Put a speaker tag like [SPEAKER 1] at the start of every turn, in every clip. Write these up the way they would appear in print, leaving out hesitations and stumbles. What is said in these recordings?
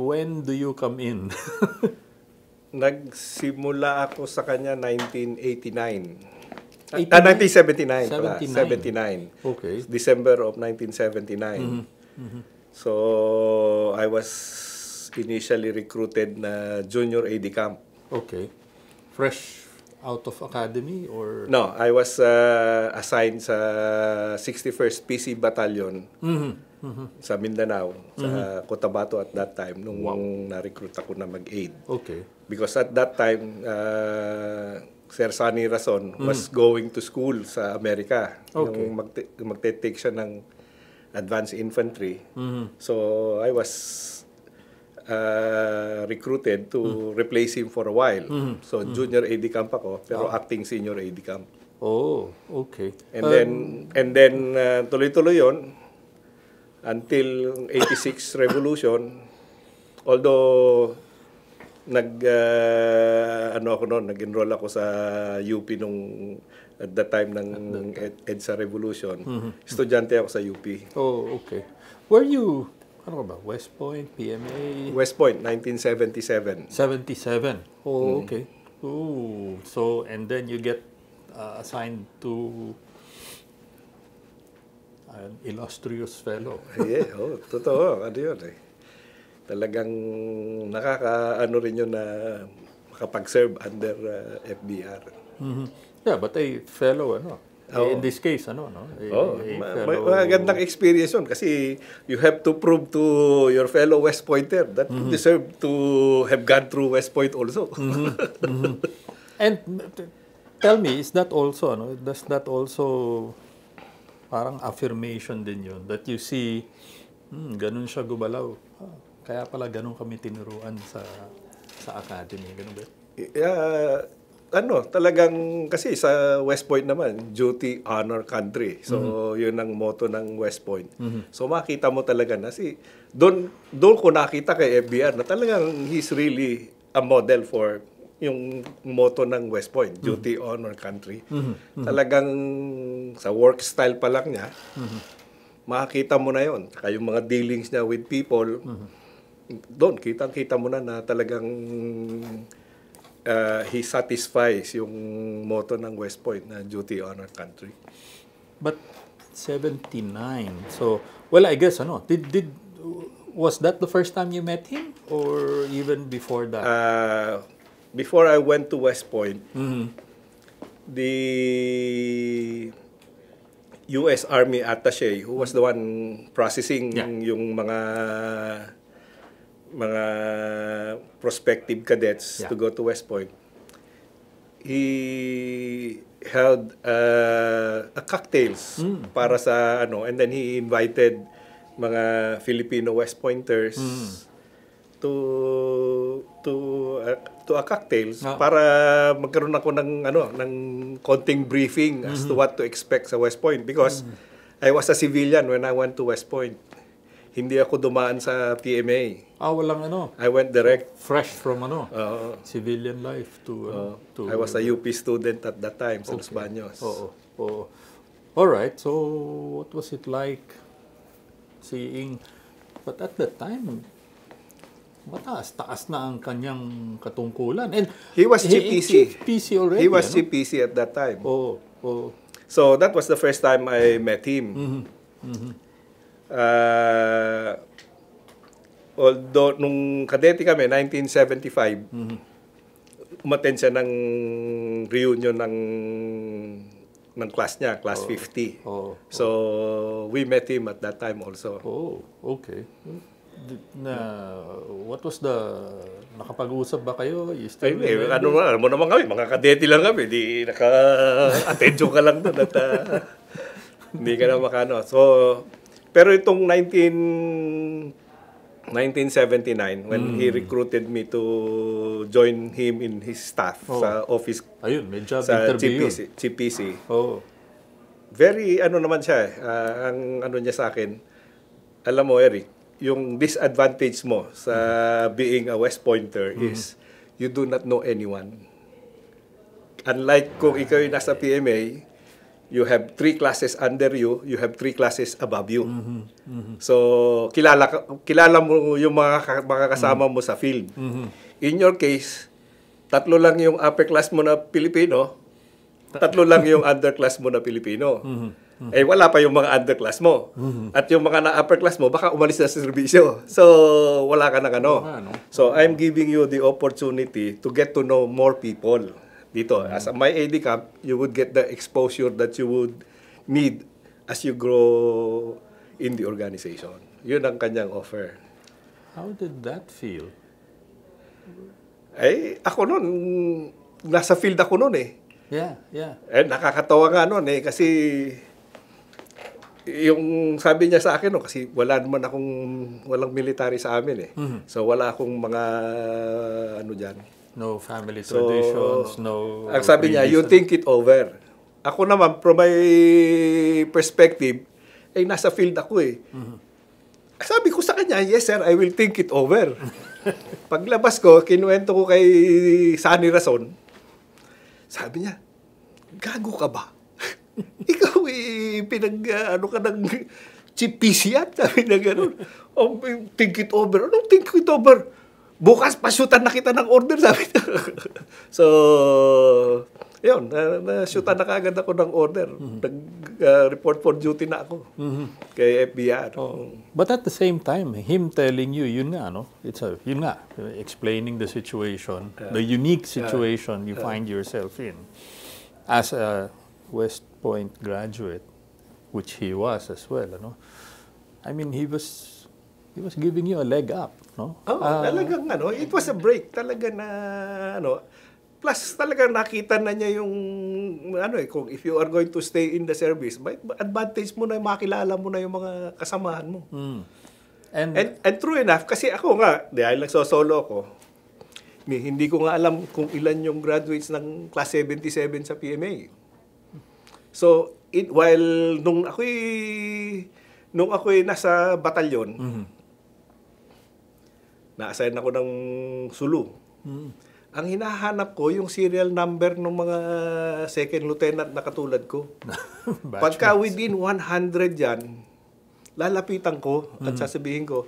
[SPEAKER 1] when do you come in?
[SPEAKER 2] Nagsimula ako sa kanya 1989.
[SPEAKER 1] 1979
[SPEAKER 2] pala. 79.
[SPEAKER 1] Okay.
[SPEAKER 2] December of 1979. So, I was initially recruited na junior AD camp.
[SPEAKER 1] Okay. Fresh out of academy or?
[SPEAKER 2] No, I was assigned sa 61st PC Battalion sa Mindanao, sa Cotabato at that time, nung na-recruit ako na mag-aid.
[SPEAKER 1] Okay.
[SPEAKER 2] Because at that time, Sir Sonny Rason was going to school sa Amerika.
[SPEAKER 1] Okay.
[SPEAKER 2] Nung magte-take siya ng advanced infantry. So, I was recruited to replace him for a while. So, junior AD camp ako, pero acting senior AD camp.
[SPEAKER 1] Oh, okay.
[SPEAKER 2] And then tuloy-tuloy yon until 86 revolution. Although nag-enroll ako sa UP nung at that time ng EDSA Revolution. Estudyante ako sa UP.
[SPEAKER 1] Oh, okay. Were you, ano ba, West Point, PMA?
[SPEAKER 2] West Point, 1977.
[SPEAKER 1] 77. Oh, okay. Oh, so, and then you get assigned to an illustrious fellow.
[SPEAKER 2] Yeah, totoo. Ano yun eh. Talagang nakaka-ano rin yun na makapag-serve under FBR.
[SPEAKER 1] Yeah, but a fellow, in this case, no?
[SPEAKER 2] Magandang experience yun kasi you have to prove to your fellow West Pointer that you deserve to have gone through West Point also.
[SPEAKER 1] And tell me, is that also, does that also parang affirmation din yun that you see, ganun siya gumalaw. Kaya pala ganun kami tinuruan sa academy, ganun ba?
[SPEAKER 2] Talagang kasi sa West Point naman, duty, honor, country. So, yun ang motto ng West Point. So, makita mo talaga na doon ko nakita kay FBR na talagang he's really a model for yung motto ng West Point, duty, honor, country. Talagang sa work style pa lang niya, makikita mo na yun. Kaya yung mga dealings niya with people, doon, kitang-kita mo na talagang he satisfies yung motto ng West Point na duty, honor, country.
[SPEAKER 1] But 79, so, well, I guess, was that the first time you met him? Or even before that?
[SPEAKER 2] Before I went to West Point, the U.S. Army attaché, who was the one processing yung mga prospective cadets to go to West Point, he held a cocktails para sa and then he invited mga Filipino West Pointers to a cocktails para magkaroon ako ng konting briefing as to what to expect sa West Point because I was a civilian when I went to West Point. Hindi ako dumaan sa PMA.
[SPEAKER 1] Walang
[SPEAKER 2] I went direct.
[SPEAKER 1] Fresh from civilian life to
[SPEAKER 2] I was a UP student at that time sa Los Baños.
[SPEAKER 1] All right. So what was it like seeing? But at that time, mataas-taas na ang kanyang katungkulan. And
[SPEAKER 2] he was CPC.
[SPEAKER 1] Chief PC already.
[SPEAKER 2] He was CPC at that time. So that was the first time I met him. Although nung kadete kami 1975 umattend siya ng reunion ng class niya, class 50. So we met him at that time also.
[SPEAKER 1] Okay. What was the nakapag-usap ba kayo?
[SPEAKER 2] Ano mo naman kami, mga kadete lang kami, di naka-attention ka lang doon at hindi ka na makano. So pero itong 1979, when he recruited me to join him in his staff sa office,
[SPEAKER 1] may job
[SPEAKER 2] sa
[SPEAKER 1] interview
[SPEAKER 2] CPC. Very naman siya, ang niya sa akin, alam mo Eric, yung disadvantage mo sa being a West Pointer is you do not know anyone. Unlike kung ikaw yung nasa PMA, you have 3 classes under you, you have 3 classes above you. So, kilala mo yung mga kasama mo sa field. In your case, 3 lang yung upper class mo na Pilipino, 3 lang yung underclass mo na Pilipino. Eh, wala pa yung mga underclass mo. At yung mga na-upper class mo, baka umalis na sa serbisyo. So, wala ka na ano. So, I'm giving you the opportunity to get to know more people. Dito, as a my AD camp, you would get the exposure that you would need as you grow in the organization. Yun ang kanyang offer.
[SPEAKER 1] How did that feel?
[SPEAKER 2] Eh, ako noon, nasa field ako noon eh.
[SPEAKER 1] Yeah.
[SPEAKER 2] Eh, nakakatawa nga noon eh, kasi yung sabi niya sa akin, no, kasi walang military sa amin eh. So, wala akong mga, dyan.
[SPEAKER 1] No family traditions, no...
[SPEAKER 2] Ang sabi niya, you think it over. Ako naman, from my perspective, nasa field ako eh. Sabi ko sa kanya, yes sir, I will think it over. Paglabas ko, kinuwento ko kay Sunny Rason, sabi niya, gago ka ba? Ikaw ka ng chief PC yan? Sabi na gano'n. Oh, think it over. Anong think it over? Bukas, pasyutan na kita ng order, sabi niya. So, yun, na-shootan na kaagad ako ng order. Nag-report for duty na ako kay FBR.
[SPEAKER 1] But at the same time, him telling you, yun nga, no? Explaining the situation, the unique situation you find yourself in as a West Point graduate, which he was as well, ano? I mean, he was giving you a leg up, no?
[SPEAKER 2] Talagang it was a break talaga na plus talagang nakita na niya yung kung if you are going to stay in the service, may advantage mo na makilala mo na yung mga kasamahan mo. And true enough, kasi ako nga, dahil nagsosolo ako, hindi ko nga alam kung ilan yung graduates ng class 77 sa PMA. So, while nung ako'y nasa batalyon, na-assign ako ng Sulu. Ang hinahanap ko, yung serial number ng mga second lieutenant na katulad ko. Pagka within 100 yan, lalapitan ko at sasabihin ko,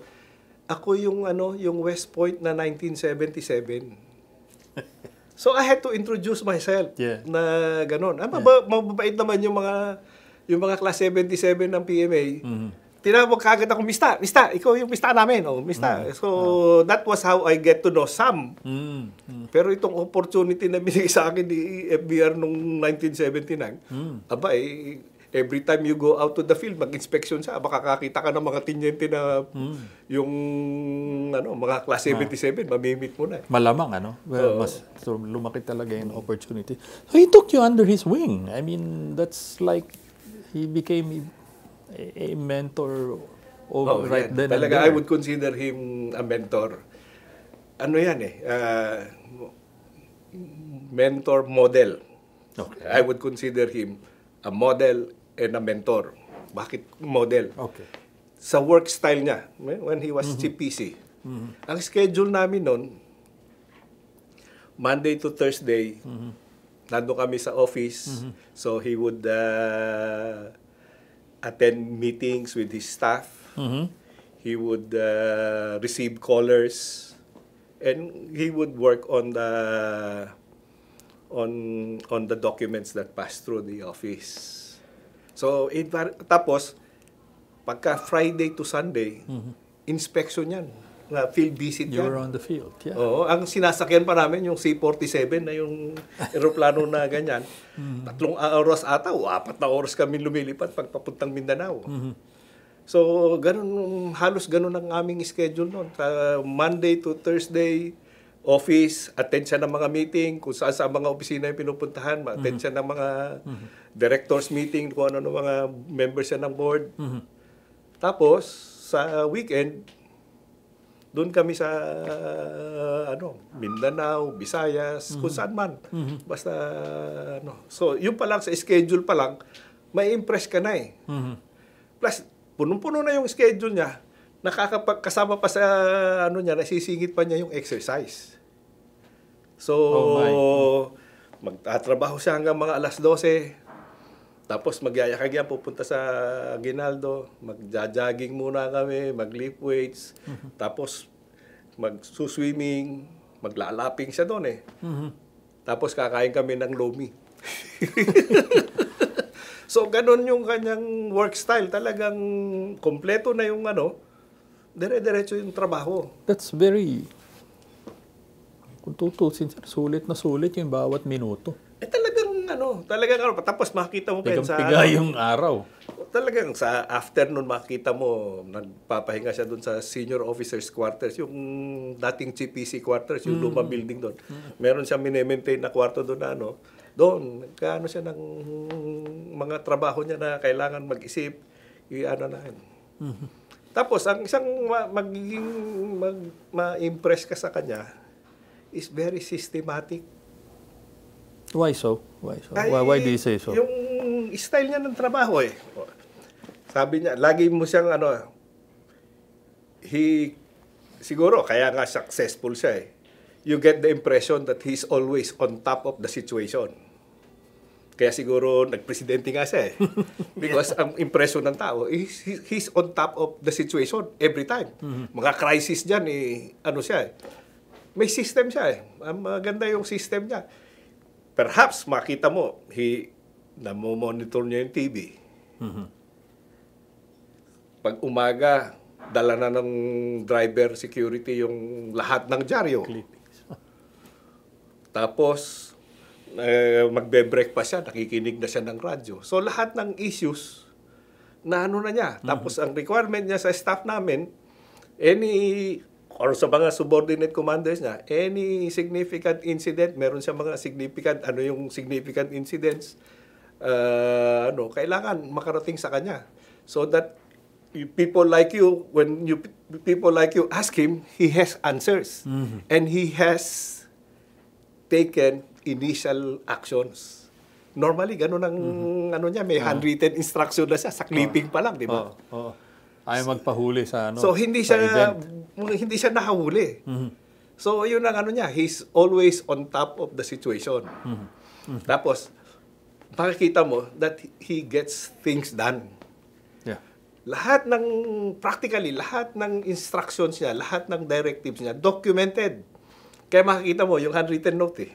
[SPEAKER 2] ako yung West Point na 1977. So I had to introduce myself na gano'n. Mababait naman yung mga class 77 ng PMA. Tinawag kagad ako, Mista, ikaw yung Mista namin. Mista. So that was how I get to know Sam. Pero itong opportunity na binigay sa akin ni FBR noong 1979, every time you go out to the field, mag-inspection siya, makakakita ka ng mga tinyente na yung mga class 77, mamimit mo na.
[SPEAKER 1] Malamang, so lumaki talaga yung opportunity. So he took you under his wing. I mean, that's like, he became a mentor right then
[SPEAKER 2] talaga,
[SPEAKER 1] and there.
[SPEAKER 2] I would consider him a mentor. Mentor model.
[SPEAKER 1] Okay.
[SPEAKER 2] I would consider him a model and a mentor. Bakit model?
[SPEAKER 1] Okay.
[SPEAKER 2] Sa work style niya, when he was chief PC. Ang schedule namin noon, Monday to Thursday, nando kami sa office. So he would attend meetings with his staff. He would receive callers, and he would work on the documents that pass through the office. So tapos pagka Friday to Sunday, inspection yan. Field visit yan.
[SPEAKER 1] You were on the field, yeah.
[SPEAKER 2] Oo, ang sinasakyan pa namin yung C-47 na yung eroplano na ganyan. 3 oras ata o 4 na oras kami lumilipad pagpapuntang Mindanao. So, halos ganun ang aming schedule noon. Monday to Thursday, office, attend siya ng mga meeting, kung saan sa mga opisina yung pinupuntahan, attend siya ng mga directors meeting, kung ano ng mga members siya ng board. Tapos, sa weekend, doon kami sa Mindanao, Visayas, kung saan man. Basta So, yun pa lang sa schedule pa lang, may impress ka na eh. Plus, punong-puno na yung schedule niya. Nakakapagkasama pa sa nasisingit pa niya yung exercise. So, magtatrabaho siya hanggang mga alas 12. Tapos magyayakag yan, pupunta sa Aguinaldo, magja-jogging muna kami, mag-lift weights, tapos mag-swimming, maglalaping siya doon eh. Tapos kakain kami ng lomi. So, ganun yung kanyang work style. Talagang kompleto na yung dire-diretso yung trabaho.
[SPEAKER 1] That's very, kung tutusin, sir, sulit na sulit yung bawat minuto.
[SPEAKER 2] Talagang tapos makita mo pa
[SPEAKER 1] Pigang-piga yung araw.
[SPEAKER 2] Talagang sa afternoon makita mo, nagpapahinga siya doon sa senior officers quarters, yung dating GPC quarters, yung lumang building doon. Meron siyang mini-maintain na kwarto doon na doon, nagkaano siya ng mga trabaho niya na kailangan mag-isip, na yun. Tapos, ang isang ma-impress ka sa kanya is very systematic.
[SPEAKER 1] Why so? Why do you say so?
[SPEAKER 2] Yung style niya ng trabaho eh. Sabi niya, lagi mo siyang siguro, kaya nga successful siya eh. You get the impression that he's always on top of the situation. Kaya siguro nagpresidente nga siya eh. Because ang impression ng tao, he's on top of the situation every time. Mga crisis dyan, siya eh. May system siya eh. Maganda yung system niya. Perhaps makita mo, namomonitor niya yung TV. Pag umaga, dala na ng driver security yung lahat ng dyaryo. Tapos, magbe-breakfast siya, nakikinig na siya ng radyo. So, lahat ng issues, na na niya. Tapos, ang requirement niya sa staff namin, or sa mga subordinate commanders niya, any significant incident, meron siya mga significant, yung significant incidents, kailangan makarating sa kanya. So that people like you, people like you ask him, he has answers. And he has taken initial actions. Normally, ganun ang niya, may handwritten instruction na siya, sa clipping pa lang, di ba?
[SPEAKER 1] Ayaw magpahuli sa
[SPEAKER 2] So, hindi siya nahuli. So, yun ang niya, he's always on top of the situation. Tapos, makikita mo that he gets things done.
[SPEAKER 1] Yeah.
[SPEAKER 2] Practically, lahat ng instructions niya, lahat ng directives niya, documented. Kaya makikita mo, yung handwritten note eh.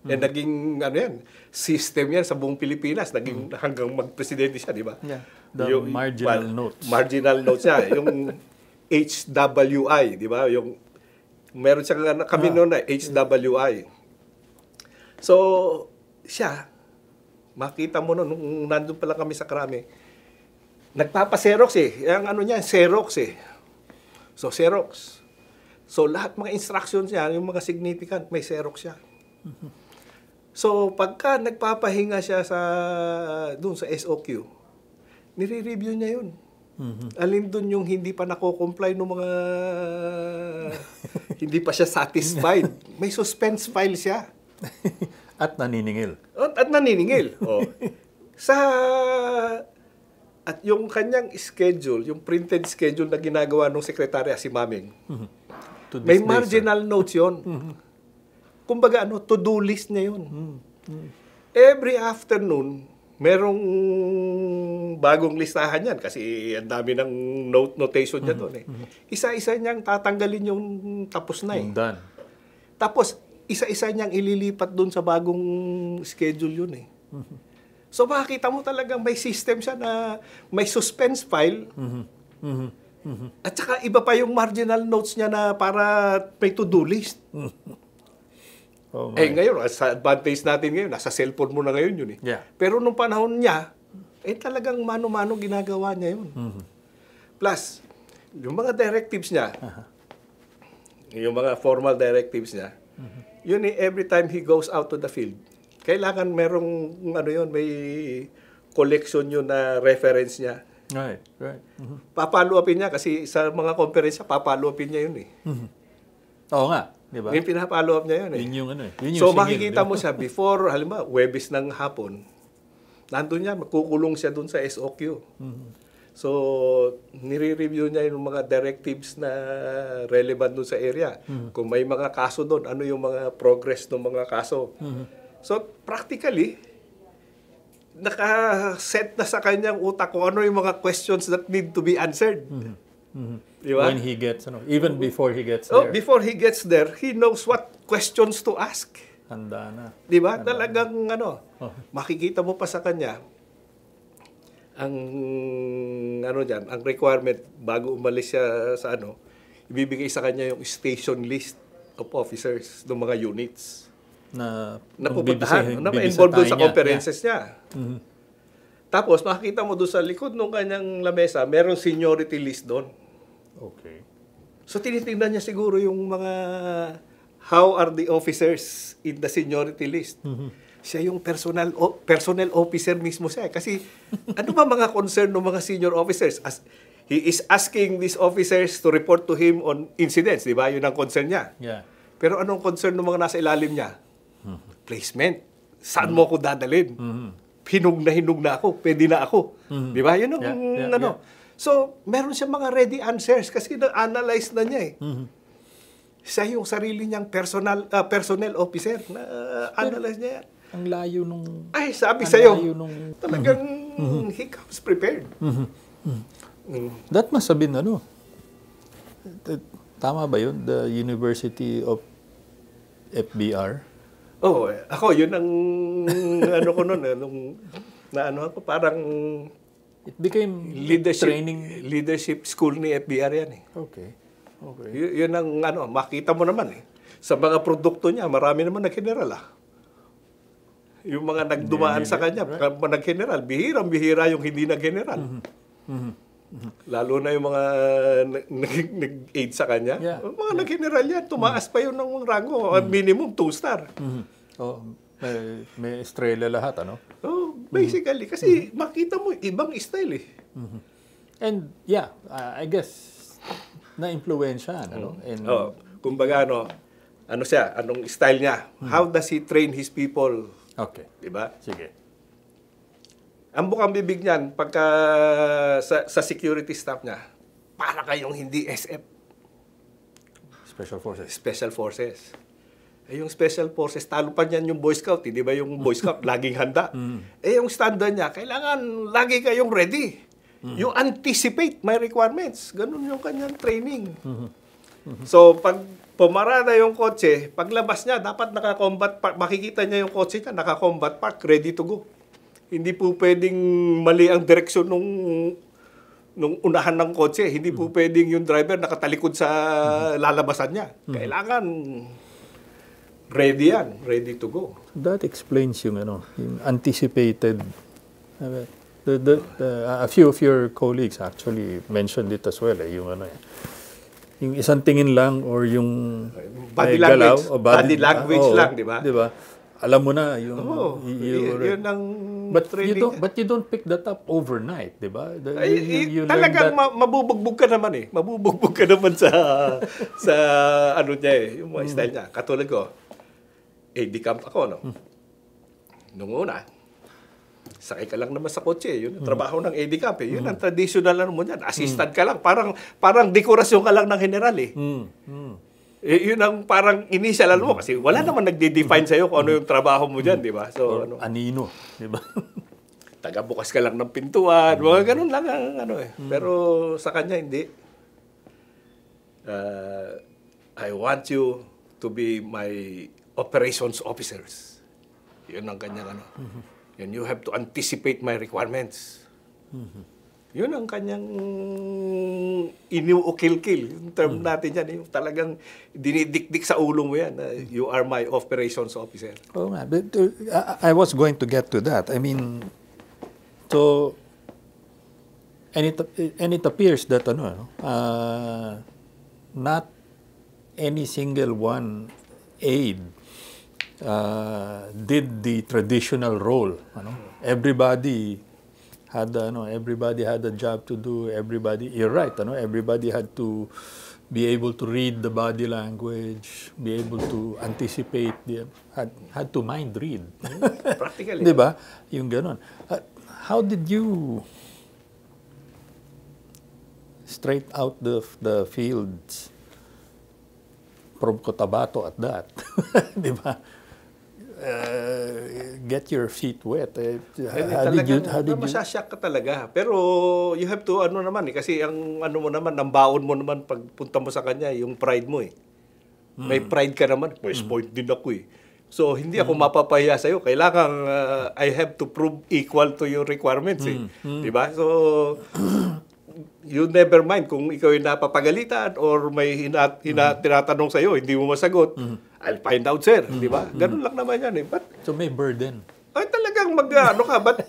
[SPEAKER 2] Naging, system yan sa buong Pilipinas. Naging hanggang mag-presidente siya, di ba?
[SPEAKER 1] Yeah. The marginal notes.
[SPEAKER 2] Marginal notes niya. Yung HWI, di ba? Meron siyang kami noon na HWI. So, siya, makita mo noon, nung nandun pala kami sa Krame, nagpapa-Xerox eh. Yung niya, Xerox eh. So, Xerox. So, lahat mga instructions niya, yung mga significant, may Xerox siya. So, pagka nagpapahinga siya doon sa SOQ, nire-review niya yun. Alin doon yung hindi pa nako-comply ng mga hindi pa siya satisfied. May suspense file siya.
[SPEAKER 1] At naniningil.
[SPEAKER 2] At naniningil. At yung kanyang schedule, yung printed schedule na ginagawa ng sekretarya si Maming, may marginal notes yun. Kumbaga, to-do list niya yun. Every afternoon, merong bagong listahan yan kasi ang dami ng notation niya doon eh. Isa-isa niyang tatanggalin yung tapos na eh.
[SPEAKER 1] Done.
[SPEAKER 2] Tapos, isa-isa niyang ililipat doon sa bagong schedule yun eh. So, makikita mo talagang may system siya na may suspense file. At saka iba pa yung marginal notes niya na para may to-do list. Ngayon, sa advantage natin ngayon, nasa cellphone mo na ngayon yun eh.
[SPEAKER 1] Yeah.
[SPEAKER 2] Pero nung panahon niya, talagang mano-mano ginagawa niya yun. Plus, yung mga directives niya, yung mga formal directives niya, yun every time he goes out to the field, kailangan merong, may collection yun na reference niya.
[SPEAKER 1] Right.
[SPEAKER 2] Papalo upin niya kasi sa mga conference, papalo upin niya yun eh.
[SPEAKER 1] Oo nga, di ba?
[SPEAKER 2] Yung pinapalo up niya yun eh.
[SPEAKER 1] Yun yung Yun yung
[SPEAKER 2] so,
[SPEAKER 1] singil,
[SPEAKER 2] makikita mo siya before, halimbawa, Webis ng hapon, nandun niya, makukulong siya dun sa SOQ. So, nire-review niya yung mga directives na relevant dun sa area. Kung may mga kaso dun, ano yung mga progress ng mga kaso. So, practically, naka-set na sa kanyang utak kung ano yung mga questions that need to be answered. Di ba?
[SPEAKER 1] When he gets, even before he gets
[SPEAKER 2] Oh,
[SPEAKER 1] there,
[SPEAKER 2] before he gets there, he knows what questions to ask.
[SPEAKER 1] handa na.
[SPEAKER 2] Di ba? Talagang
[SPEAKER 1] Oh.
[SPEAKER 2] makikita mo pa sa kanya ang ang requirement bago umalis siya sa ibibigay sa kanya yung station list of officers ng mga units
[SPEAKER 1] Na
[SPEAKER 2] pupuntahan, na
[SPEAKER 1] bibisitahin
[SPEAKER 2] ma-involve doon sa
[SPEAKER 1] niya.
[SPEAKER 2] conferences niya. Tapos makikita mo doon sa likod ng kanyang lamesa, merong seniority list doon.
[SPEAKER 1] Okay.
[SPEAKER 2] So tinitingnan niya siguro yung mga how are the officers in the seniority list. Siya yung personnel officer mismo siya. Kasi ano ba mga concern ng mga senior officers? He is asking these officers to report to him on incidents, di ba? Yun ang concern niya.
[SPEAKER 1] Yeah.
[SPEAKER 2] Pero anong concern ng mga nasa ilalim niya? Placement. Saan mo ako dadalhin? Hinug na ako. Pwede na ako. Di ba? Yun ang
[SPEAKER 1] Yeah.
[SPEAKER 2] So, meron siya mga ready answers kasi na-analyze na niya eh. Siya yung sarili niyang personnel officer na analyze niya yan.
[SPEAKER 1] Ang layo nung...
[SPEAKER 2] Ay, sabi
[SPEAKER 1] ang
[SPEAKER 2] sa'yo,
[SPEAKER 1] layo nung...
[SPEAKER 2] talagang he comes prepared.
[SPEAKER 1] That must have been, tama ba yun? The University of FBR?
[SPEAKER 2] Oh, ako, yun ang ko nun, ako, parang
[SPEAKER 1] It became
[SPEAKER 2] leadership school ni FBR yan eh.
[SPEAKER 1] Okay. Okay.
[SPEAKER 2] Yun ang makita mo naman eh. Sa mga produkto niya, marami naman nag-general Yung mga nagdumaan sa kanya, nag-general, bihirang-bihira yung hindi nag-general. Lalo na yung mga nag-aid sa kanya.
[SPEAKER 1] Yeah.
[SPEAKER 2] Mga nag-general yan, tumaas pa yun ng rango, minimum 2-star.
[SPEAKER 1] Oh, may estrella lahat,
[SPEAKER 2] Oh, basically, kasi makita mo, ibang style eh.
[SPEAKER 1] And yeah, I guess, na-influensyahan, And,
[SPEAKER 2] kumbaga, siya, anong style niya? How does he train his people?
[SPEAKER 1] Okay.
[SPEAKER 2] Diba?
[SPEAKER 1] Sige.
[SPEAKER 2] Ang bukang bibig niyan, pagka sa security staff niya, para kayong hindi SF.
[SPEAKER 1] Special Forces.
[SPEAKER 2] Special Forces. Yung Special Forces, talo pa niyan yung Boy Scout. Di ba yung Boy Scout, laging handa. Yung standard niya, kailangan lagi kayong ready. You anticipate my requirements. Ganun yung kanyang training. So, pag pumarada yung kotse, paglabas niya, dapat naka-combat park. Makikita niya yung kotse niya, naka-combat park, ready to go. Hindi po pwedeng mali ang direksyon nung unahan ng kotse. Hindi po pwedeng yung driver nakatalikod sa lalabasan niya. Kailangan ready yan, ready to go.
[SPEAKER 1] That explains yung anticipated. A few of your colleagues actually mentioned it as well. Yung isang tingin lang or yung
[SPEAKER 2] body
[SPEAKER 1] galaw,
[SPEAKER 2] language,
[SPEAKER 1] o
[SPEAKER 2] body language lang, di ba?
[SPEAKER 1] Di ba? Alam mo na yung
[SPEAKER 2] yun ang training.
[SPEAKER 1] But you don't pick that up overnight, di ba?
[SPEAKER 2] Talagang mabubugbog ka naman eh. Mabubugbog ka naman sa niya eh, yung mga style niya. Katulad ko, AD camp ako, Nung una, sakay ka lang naman sa kotse. Yun ang trabaho ng AD camp eh. Yun ang traditional mo niyan. Assistant ka lang. Parang dekorasyon ka lang ng general eh. Yun ang parang initial mo. Kasi wala naman nagde-define sa'yo kung ano yung trabaho mo dyan, di ba? So,
[SPEAKER 1] anino, di ba?
[SPEAKER 2] Tagabukas ka lang ng pintuan. Mga ganun lang ang Pero sa kanya, hindi. I want you to be my operations officers. Yun ang kanyang And you have to anticipate my requirements. Yun ang kanyang iniukil-kil. Yung term natin yan, yung talagang dinidikdik sa ulo mo yan. You are my operations officer.
[SPEAKER 1] Oh, but I was going to get to that. I mean, so, and it appears that not any single one aide did the traditional role. Everybody had a job to do. Everybody, you're right. Everybody had to be able to read the body language, be able to anticipate, had to mind read.
[SPEAKER 2] Practically.
[SPEAKER 1] Di ba? Yung ganon. How did you straight out the fields from Cotabato at that? Di ba? get your feet wet.
[SPEAKER 2] How did you? Masasyak ka talaga. Pero you have to, ano naman kasi ang ano mo naman, ang baon mo naman pagpunta mo sa kanya, yung pride mo eh. May pride ka naman. May point din ako eh. So, hindi ako mapapahiya sa'yo. Kailangan, I have to prove equal to your requirements eh. Diba? So, you never mind kung ikaw yung napapagalitan or may tinatanong sa'yo, hindi mo masagot. I'll find out, sir. Diba? Ganun lang naman yan eh. But,
[SPEAKER 1] so, may burden.
[SPEAKER 2] ay talagang ano ka, but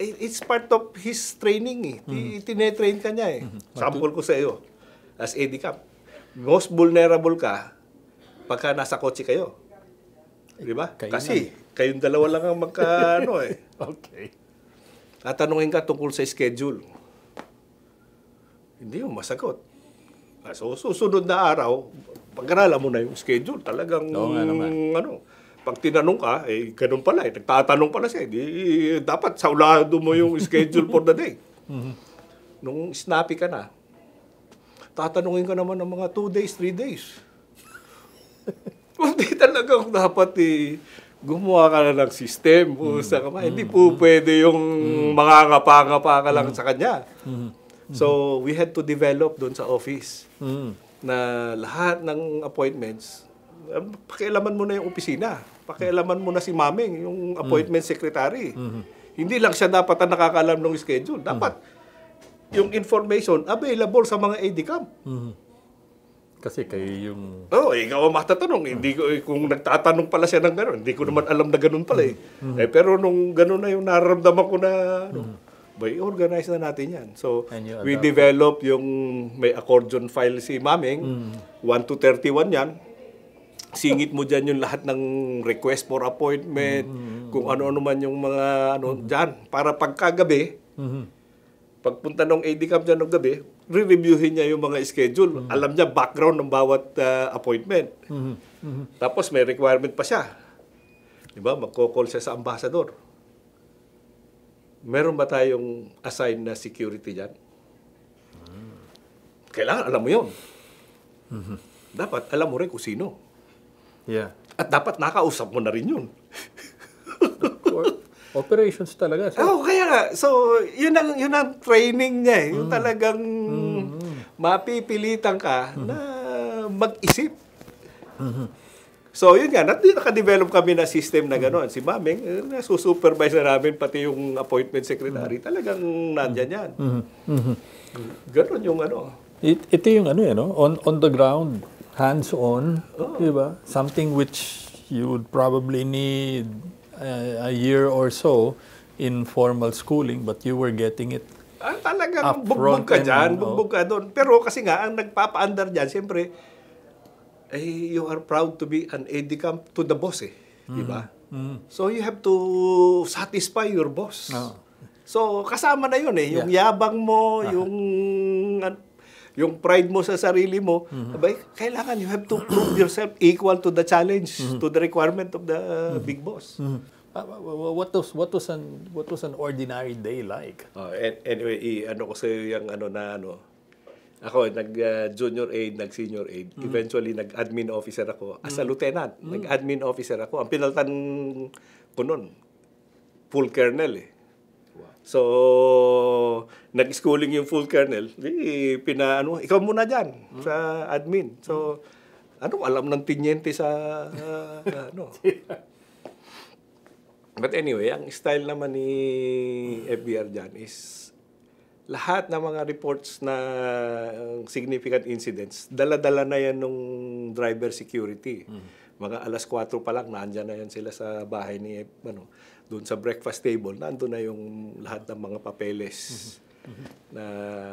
[SPEAKER 2] it's part of his training eh. Tinetrain ka niya eh. Sample ko sa iyo, as ADCAP, most vulnerable ka pagka nasa kotse kayo. Di ba? Kasi kayong dalawa lang ang magka-ano eh.
[SPEAKER 1] Okay.
[SPEAKER 2] Tatanungin ka tungkol sa schedule. Hindi mo masagot. So, susunod na araw, pag-aralan mo na yung schedule. Talagang, pag tinanong ka, eh, ganun pala eh. Nagtatanong pala siya. Dapat saulado mo yung schedule for the day. Nung snappy ka na, tatanungin ka naman ng mga 2 days, 3 days. Hindi talagang dapat gumawa ka na ng system. Hindi po pwede yung mangangapa-ngapa ka lang sa kanya. So, we had to develop doon sa office na lahat ng appointments, pakialaman mo na yung opisina. Pakialaman mo na si Maming, yung appointment secretary. Hindi lang siya dapat ang nakakaalam ng schedule. Dapat yung information available sa mga ADCAM.
[SPEAKER 1] Kasi kayo yung...
[SPEAKER 2] ikaw ang matatanong. Hindi ko, kung nagtatanong pala siya ng gano'n, hindi ko naman alam na gano'n pala eh. Pero nung gano'n na yung nararamdaman ko na... organize na natin yan. So, we develop yung may accordion file si Maming, 1 to 31 yan. Singit mo dyan yung lahat ng request for appointment, kung ano-ano man yung mga dyan. Para pagkagabi, pagpunta ng ADCAM dyan ng gabi, re-reviewin niya yung mga schedule. Alam niya background ng bawat appointment. Tapos may requirement pa siya. Diba? Magko-call siya sa ambassador. Meron ba tayong assigned na security dyan? Kailangan alam mo yun. Dapat alam mo rin kung sino.
[SPEAKER 1] Yeah.
[SPEAKER 2] At dapat nakausap mo na rin yun.
[SPEAKER 1] Operations talaga.
[SPEAKER 2] Kaya nga. So, yun ang training niya eh. Yung talagang mapipilitan ka na mag-isip. So, yun nga, naka-develop kami na system na gano'n. Si Maming, nasusupervise na namin, pati yung appointment secretary, talagang nandyan yan. Gano'n yung
[SPEAKER 1] Ito yung on the ground, hands-on, diba? Something which you would probably need a year or so in formal schooling, but you were getting it
[SPEAKER 2] talagang bugbog ka dyan, bugbog ka doon. Pero kasi nga, ang nagpapa-under dyan, siyempre, you are proud to be an ADCAM to the boss eh. Diba? So you have to satisfy your boss. So kasama na yun eh. Yung yabang mo, yung pride mo sa sarili mo, kailangan you have to prove yourself equal to the challenge, to the requirement of the big boss.
[SPEAKER 1] What was an ordinary day like?
[SPEAKER 2] Anyway, ko sa yung ako, nag-junior aide, nag-senior aide. Eventually, nag-admin officer ako. As a lieutenant, nag-admin officer ako. Ang pinaltan ko nun, full colonel eh. So, nag-schooling yung full colonel. Ikaw muna dyan sa admin. So, anong alam ng tinyente sa, But anyway, ang style naman ni FBR dyan is lahat ng mga reports na significant incidents, dala-dala na yan nung driver security. Mga 4:00 pa lang, naandyan na yan sila sa bahay ni, doon sa breakfast table, nandun na yung lahat ng mga papeles na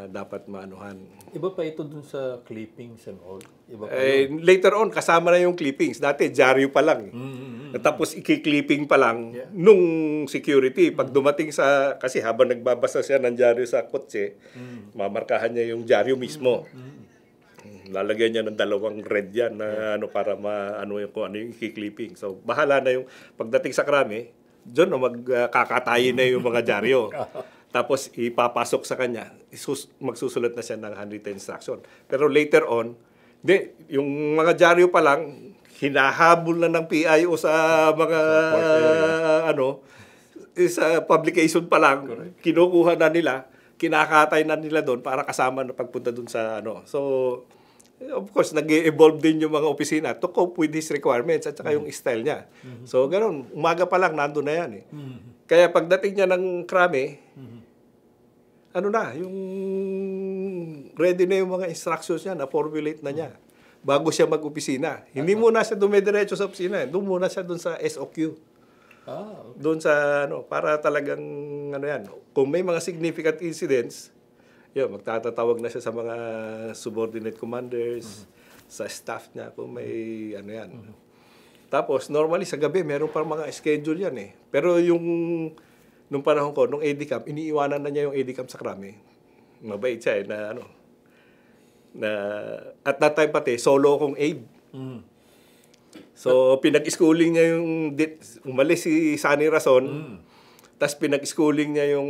[SPEAKER 2] dapat maanuhan.
[SPEAKER 1] Iba pa ito dun sa clippings and all? Iba pa
[SPEAKER 2] later on, kasama na yung clippings. Dati, dyaryo pa lang. Tapos, iki-clipping pa lang nung security. Pag dumating kasi habang nagbabasa siya ng dyaryo sa kotse, mamarkahan niya yung dyaryo mismo. Lalagyan niya ng 2 red yan na para kung ano yung iki-clipping. So, bahala na yung pagdating sa krami, dyan magkakatayin na yung mga dyaryo. Tapos ipapasok sa kanya, magsusulat na siya ng handwritten instruction. Pero later on, yung mga dyaryo pa lang, hinahabol na ng PIO sa mga sa publication pa lang, kinukuha na nila, kinakatay na nila doon para kasama na pagpunta doon sa So, of course, nag-evolve din yung mga opisina to cope with these requirements at saka yung style niya. So, ganun. Umaga pa lang, nandun na yan eh. Kaya pagdating niya ng krame, yung ready na yung mga instructions niya, na-formulate na niya bago siya mag-opisina. Hindi muna siya dumidiretso sa opisina. Doon muna siya doon sa SOQ.
[SPEAKER 1] Okay.
[SPEAKER 2] Doon sa para talagang kung may mga significant incidents, magtatatawag na siya sa mga subordinate commanders, sa staff niya kung may Tapos normally sa gabi meron pa mga schedule yan eh. Pero nung panahon ko, nung ADCAM, iniiwanan na niya yung ADCAM sa krame. Mabait siya na at that time pati solo kong aide. So, pinag-schooling niya umalis si Sunny Rason, tapos pinag-schooling niya yung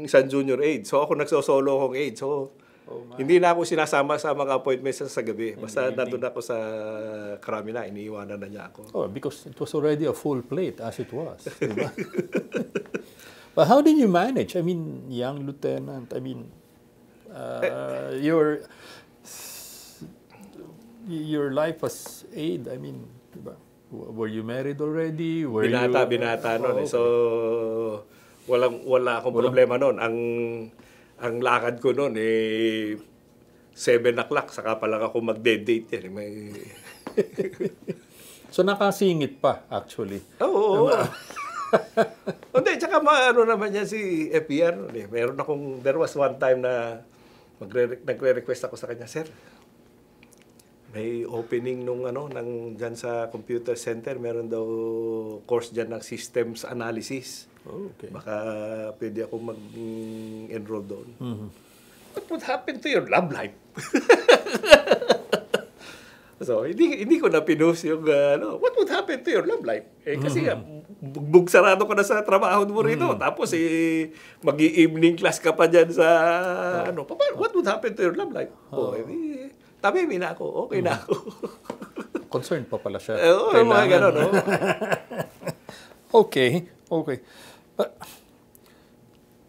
[SPEAKER 2] isang junior aide. So, ako nagsosolo akong aide. So, hindi na ako sinasama sa mga appointments sa gabi. Basta nandun ako sa krami na, iniiwanan na niya ako.
[SPEAKER 1] Oh, because it was already a full plate as it was. Diba? But how did you manage? I mean, young lieutenant, your life as aide, diba? Were you married already?
[SPEAKER 2] Binata noon. Okay. So, wala akong problema noon. Ang lakad ko noon 7 o'clock, saka pa lang ako mag-date yan.
[SPEAKER 1] So, nakasingit pa, actually.
[SPEAKER 2] Oo. Hindi, tsaka naman yan si FBR noon eh. There was one time na nagre-request ako sa kanya, Sir, may opening dyan sa computer center, meron daw course dyan ng systems analysis.
[SPEAKER 1] Oh, okay.
[SPEAKER 2] Baka pwede ako mag-enroll doon. What would happen to your love life? So, hindi ko na pinus yung what would happen to your love life? Kasi bugbog sarado ka na sa trabaho mo rito. Tapos mag-evening class ka pa dyan sa what would happen to your love life? Tamimi na ako. Okay na ako.
[SPEAKER 1] Concerned pa pala siya.
[SPEAKER 2] Mga gano'n, no?
[SPEAKER 1] Okay.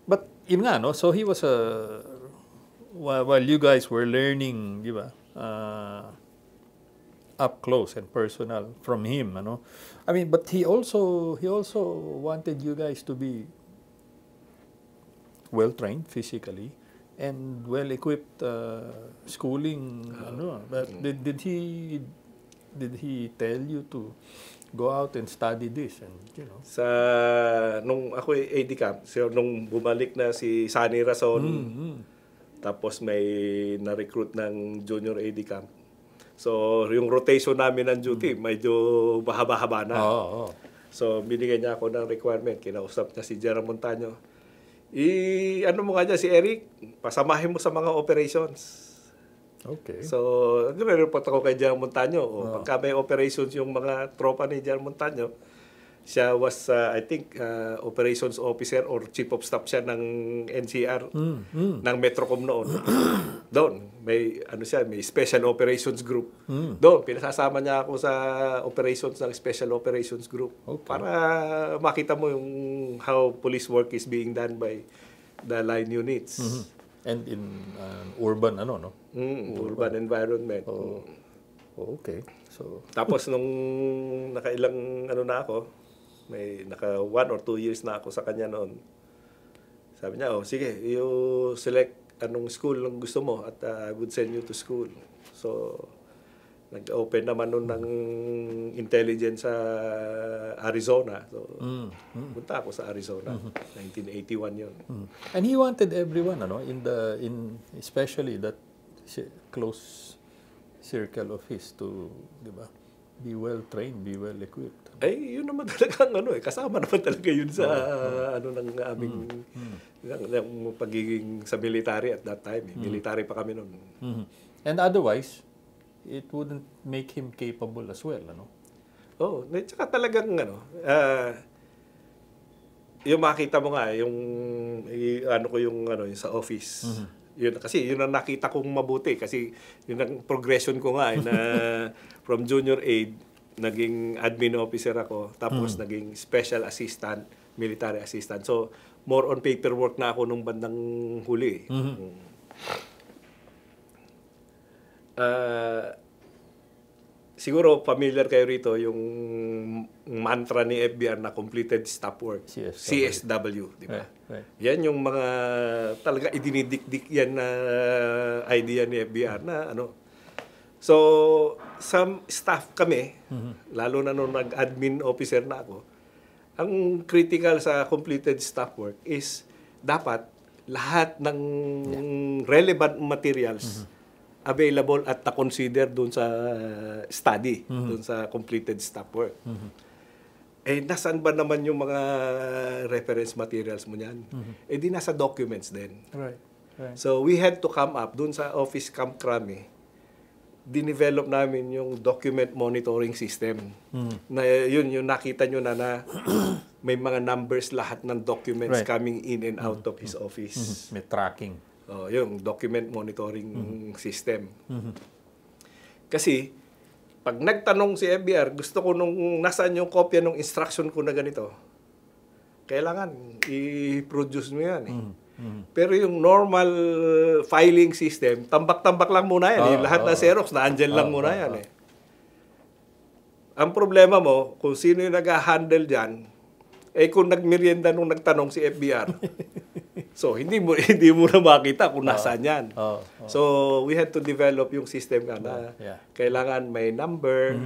[SPEAKER 1] But yun nga, no? So he was while you guys were learning, di ba? Up close and personal from him, ano? But he also wanted you guys to be well trained physically and well-equipped schooling. But did he tell you to go out and study this and
[SPEAKER 2] nung ako ADCAM, so nung bumalik na si Sunny Rason, tapos may na-recruit ng junior ADCAM. So yung rotation namin ng duty medyo mahaba-haba na. So binigyan niya ako ng requirement, kinausap niya si General Montaño. Mo nga dyan si Eric, pasamahin mo sa mga operations.
[SPEAKER 1] Okay.
[SPEAKER 2] So, nagre-report ako kay General Montaño. Pagka may operations yung mga tropa ni General Montaño, siya was, I think, operations officer or chief of staff siya ng NCR, ng Metrocom noon. Doon, may special operations group. Doon, pinasasama niya ako sa operations ng special operations group. Okay. Para makita mo yung how police work is being done by the line units.
[SPEAKER 1] And in urban,
[SPEAKER 2] urban environment.
[SPEAKER 1] Okay. So,
[SPEAKER 2] tapos nung nakailang na ako, may 1 or 2 years na ako sa kanya noon. Sabi niya, sige, you select anong school ang gusto mo at I would send you to school. So, nag-open naman noon ng intelligence sa Arizona. So, punta ako sa Arizona. 1981 yun.
[SPEAKER 1] And he wanted everyone, especially that close circle of his to, di ba, be well trained, be well equipped.
[SPEAKER 2] Yun naman talagang kasama naman talaga yun sa ng aming ng pagiging sa military at that time. Military pa kami noon.
[SPEAKER 1] And otherwise, it wouldn't make him capable as well,
[SPEAKER 2] Tsaka talagang yung makita mo nga yung yung sa office. Yun kasi yun ang nakita kong mabuti kasi yun ang progression ko nga na from junior aide naging admin officer ako, tapos naging special assistant, military assistant. So, more on paperwork na ako nung bandang huli. Siguro familiar kayo rito yung mantra ni FBR na completed stop work. CSW, di ba?
[SPEAKER 1] Right.
[SPEAKER 2] Yan yung mga talaga idinidikdik yan na idea ni FBR na ano. So, some staff kami, lalo na nung nag-admin officer na ako, ang critical sa completed stop work is dapat lahat ng relevant materials available at na-consider doon sa study, doon sa completed stop work. Eh, nasaan ba naman yung mga reference materials mo niyan? Eh, di nasa documents din.
[SPEAKER 1] Right.
[SPEAKER 2] So, we had to come up doon sa Office Camp Crame. Dinevelop namin yung document monitoring system. Na yun, yung nakita nyo na may mga numbers lahat ng documents coming in and out of his office.
[SPEAKER 1] May tracking.
[SPEAKER 2] Oh, yung document monitoring system. Kasi, pag nagtanong si FBR, gusto ko nung nasaan yung kopya ng instruction ko na ganito, kailangan i-produce mo yan. Pero yung normal filing system, tambak-tambak lang muna yan. Lahat na Xerox, naandyan lang muna yan. Ang problema mo, kung sino yung nag-handle dyan, eh kung nagmerienda nung nagtanong si FBR, so hindi mo na makita kung nasaan yan. So we had to develop yung system na kailangan may number,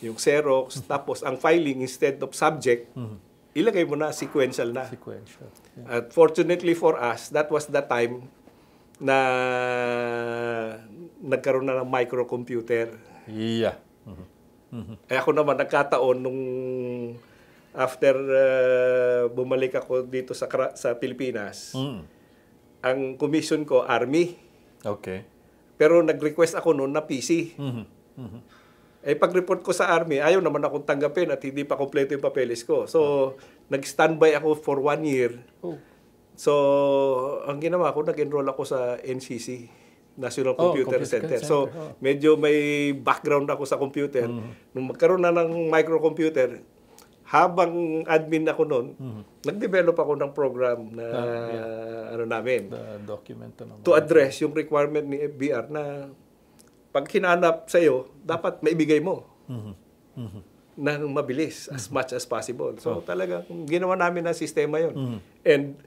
[SPEAKER 2] yung Xerox, tapos ang filing instead of subject, ilagay mo na sequential na. At fortunately for us, that was the time na nagkaroon na ng microcomputer.
[SPEAKER 1] Yeah.
[SPEAKER 2] Eh ako naman nagkataon nung after bumalik ako dito sa Pilipinas, ang commission ko Army.
[SPEAKER 1] Okay.
[SPEAKER 2] Pero nag-request ako noon na PC. Eh pag-report ko sa Army, ayaw naman akong tanggapin at hindi pa kompleto yung papeles ko. So nag-standby ako for 1 year. So ang ginawa ko, nag-enroll ako sa NCC, National Computer Center. So medyo may background ako sa computer. Nung magkaroon na ng microcomputer, habang admin ako noon, nag-develop ako ng program na ano namin, to address yung requirement ni FBR na pag hinanap sa'yo, dapat maibigay mo ng mabilis as much as possible. So talagang ginawa namin ang sistema yun. And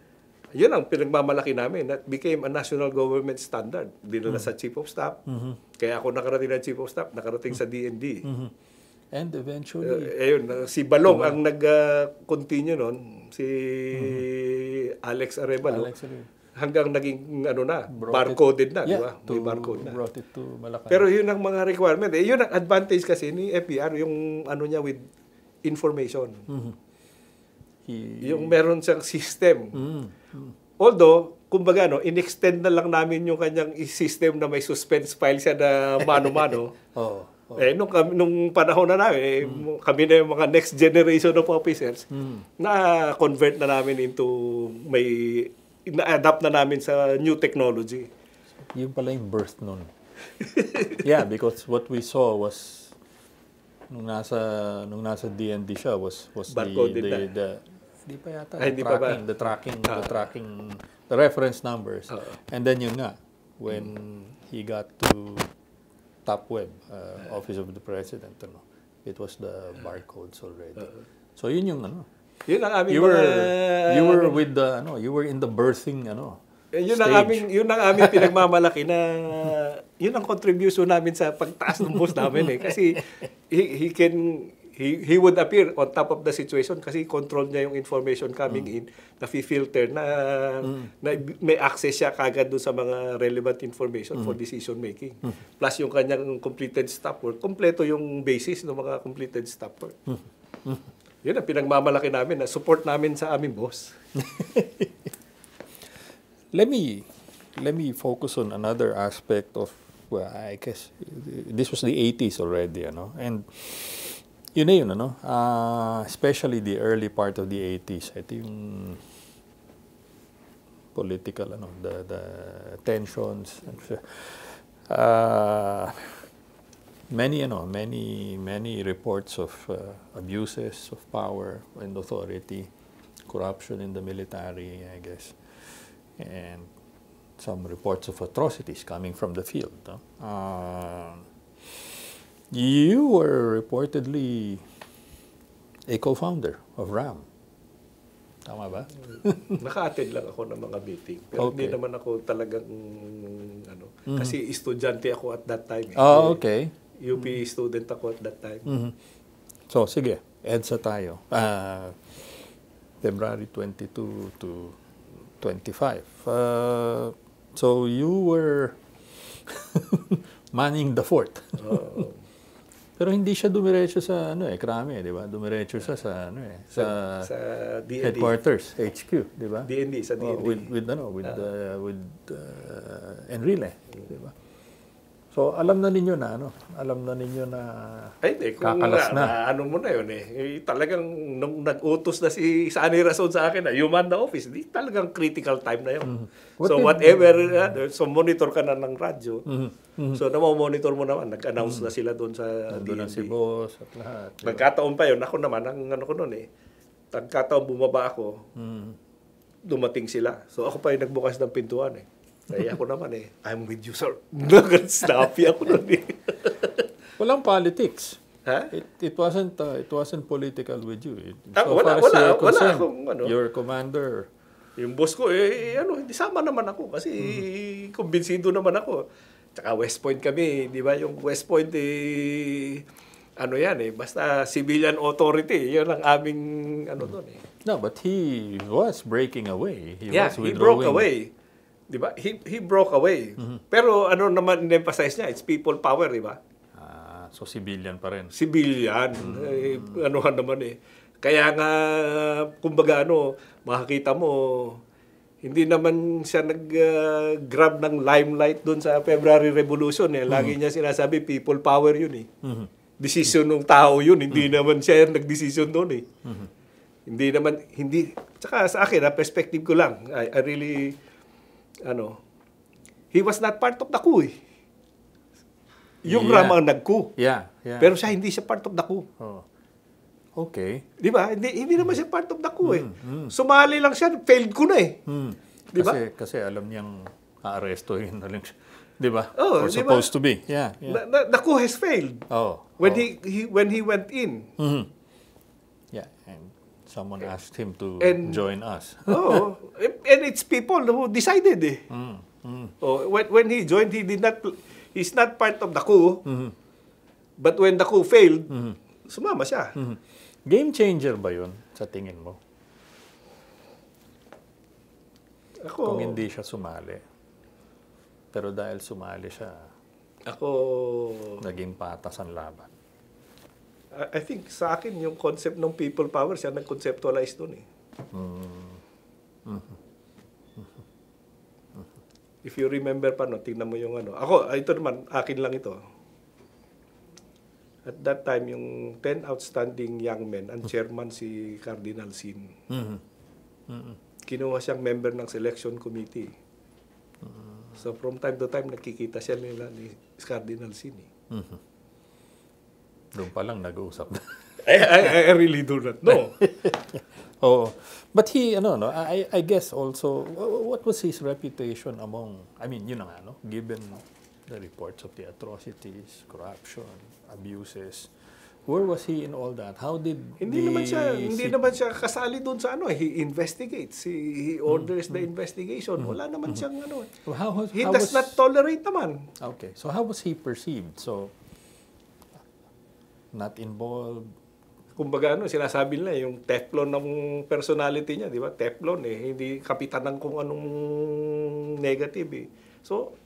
[SPEAKER 2] yun ang pinagmamalaki namin. That became a national government standard. Dinala sa Chief of Staff. Kaya ako nakarating ng Chief of Staff, nakarating sa DND.
[SPEAKER 1] And eventually...
[SPEAKER 2] ayun, si Balong ang nag-continue nun. Si Alex Arevalo. Hanggang naging barcoded na, di ba? May barcode na.
[SPEAKER 1] Brought it to Malacan.
[SPEAKER 2] Pero yun ang mga requirement. Yun ang advantage kasi ni FBR, yung ano niya with information. Yung meron siyang system. Although, kumbaga, in-extend na lang namin yung kanyang system na may suspense file siya na mano-mano. Nung panahon na namin, kami na yung mga next generation of officers, na-convert na namin into na-adapt na namin sa new technology.
[SPEAKER 1] Yung pala yung birth nun. Yeah, because what we saw was nung nasa DND siya was hindi pa yata the tracking the reference numbers. And then yun nga when he got to Top Web, Office of the President, it was the barcodes already. So yun yung
[SPEAKER 2] yun ang aming
[SPEAKER 1] you were with the you were in the birthing
[SPEAKER 2] yun
[SPEAKER 1] stage.
[SPEAKER 2] Yun ang aming pinagmamalaki na yun ang contribution namin sa pagtaas ng boss namin kasi he would appear on top of the situation kasi control niya yung information coming in, na-filter na may access siya kagad doon sa mga relevant information for decision making. Plus yung kanyang completed stop work, kompleto yung basis ng mga completed stop work. Yun ang pinagmamalaki namin na support namin sa aming boss.
[SPEAKER 1] Let me focus on another aspect of, well, I guess this was the 80s already, and yun na yun, especially the early part of the 80s, ito yung political, the tensions. many reports of abuses of power and authority, corruption in the military, I guess, and some reports of atrocities coming from the field. No? You were reportedly a co-founder of RAM. Tama ba?
[SPEAKER 2] Naka-attend lang ako ng mga meeting. Pero hindi
[SPEAKER 1] Okay.
[SPEAKER 2] naman ako talagang, kasi estudyante ako at that time.
[SPEAKER 1] Okay.
[SPEAKER 2] UP student ako at that time.
[SPEAKER 1] So, sige. EDSA tayo. February 22 to 25. So, you were manning the fort. Pero hindi siya dumiretso sa Krame, di ba? Dumiretso siya sa
[SPEAKER 2] Sa DND.
[SPEAKER 1] headquarters, HQ, di ba?
[SPEAKER 2] DND, sa DND.
[SPEAKER 1] With Enrile, di ba? So alam na ninyo na
[SPEAKER 2] Ay,
[SPEAKER 1] kakalas na.
[SPEAKER 2] ano mo na yun talagang nung nag-utos na si Sunny Rason sa akin na you man the office, di talagang critical time na yun. So whatever, so monitor ka na ng radyo. So monitor mo naman, nag-announce na sila doon sa
[SPEAKER 1] doon na si
[SPEAKER 2] DND.
[SPEAKER 1] boss at lahat.
[SPEAKER 2] Nagkataon pa yun, ako naman, ang ano ko noon nagkataon bumaba ako, dumating sila. So ako pa yung nagbukas ng pintuan Kaya ako naman I'm with you, sir. Snappy ako nun
[SPEAKER 1] Walang politics.
[SPEAKER 2] Ha?
[SPEAKER 1] It wasn't political with you.
[SPEAKER 2] Wala
[SPEAKER 1] concerned,
[SPEAKER 2] akong
[SPEAKER 1] your commander.
[SPEAKER 2] Yung boss ko, hindi sama naman ako kasi kumbinsido naman ako. Tsaka West Point kami, di ba? Yung West Point, basta civilian authority. Yun ang aming, doon
[SPEAKER 1] No, but he was breaking away. He
[SPEAKER 2] broke away. Di ba? He broke away. Pero naman in-emphasize niya, it's people power, di ba?
[SPEAKER 1] So civilian pa rin.
[SPEAKER 2] Civilian. Anuhan naman Kaya nga, kumbaga makakita mo, hindi naman siya nag-grab ng limelight doon sa February Revolution. Lagi niya sinasabi, people power yun Decision ng tao yun. Hindi naman siya nag-decision doon Tsaka sa akin, perspective ko lang, I really, he was not part of the coup Yung
[SPEAKER 1] Yeah.
[SPEAKER 2] RAM ang nag-coup.
[SPEAKER 1] Yeah.
[SPEAKER 2] Pero siya hindi siya part of the coup.
[SPEAKER 1] Oh. Okay.
[SPEAKER 2] Di ba? Hindi naman siya part of the coup Sumali lang siya, failed ko na Di ba?
[SPEAKER 1] Kasi alam niyang aarestuhin na lang siya. Di ba?
[SPEAKER 2] Oh,
[SPEAKER 1] Or
[SPEAKER 2] di
[SPEAKER 1] supposed to be. Yeah.
[SPEAKER 2] The coup has failed.
[SPEAKER 1] Oh.
[SPEAKER 2] When he went in.
[SPEAKER 1] Yeah. And someone asked him to
[SPEAKER 2] And-
[SPEAKER 1] join us.
[SPEAKER 2] And it's people who decided when he joined, he's not part of the coup. But when the coup failed, sumama siya.
[SPEAKER 1] Game changer ba yun sa tingin mo? Kung hindi siya sumali. Pero dahil sumali siya,
[SPEAKER 2] Ako,
[SPEAKER 1] naging patas ang laban.
[SPEAKER 2] I think sa akin yung concept ng people power, siya nag-conceptualize doon If you remember pa, tingnan mo yung Ako, ito naman, akin lang ito. At that time, yung 10 outstanding young men, ang chairman si Cardinal Sin. Kinuha siyang member ng selection committee. So from time to time, nakikita siya nila ni Cardinal Sin.
[SPEAKER 1] Doon pa lang nag-uusap.
[SPEAKER 2] I really do not know.
[SPEAKER 1] Oh, but he, I guess also, what was his reputation among, yun na nga, given the reports of the atrocities, corruption, abuses, where was he in all that? How did
[SPEAKER 2] Hindi naman siya kasali doon sa he investigates. He orders the investigation. Wala naman siyang He does not tolerate naman.
[SPEAKER 1] Okay, so how was he perceived? So, not involved.
[SPEAKER 2] Kumbaga sinasabi nila yung Teflon ng personality niya, di ba? Teflon hindi kapitan ng kung anong negative So,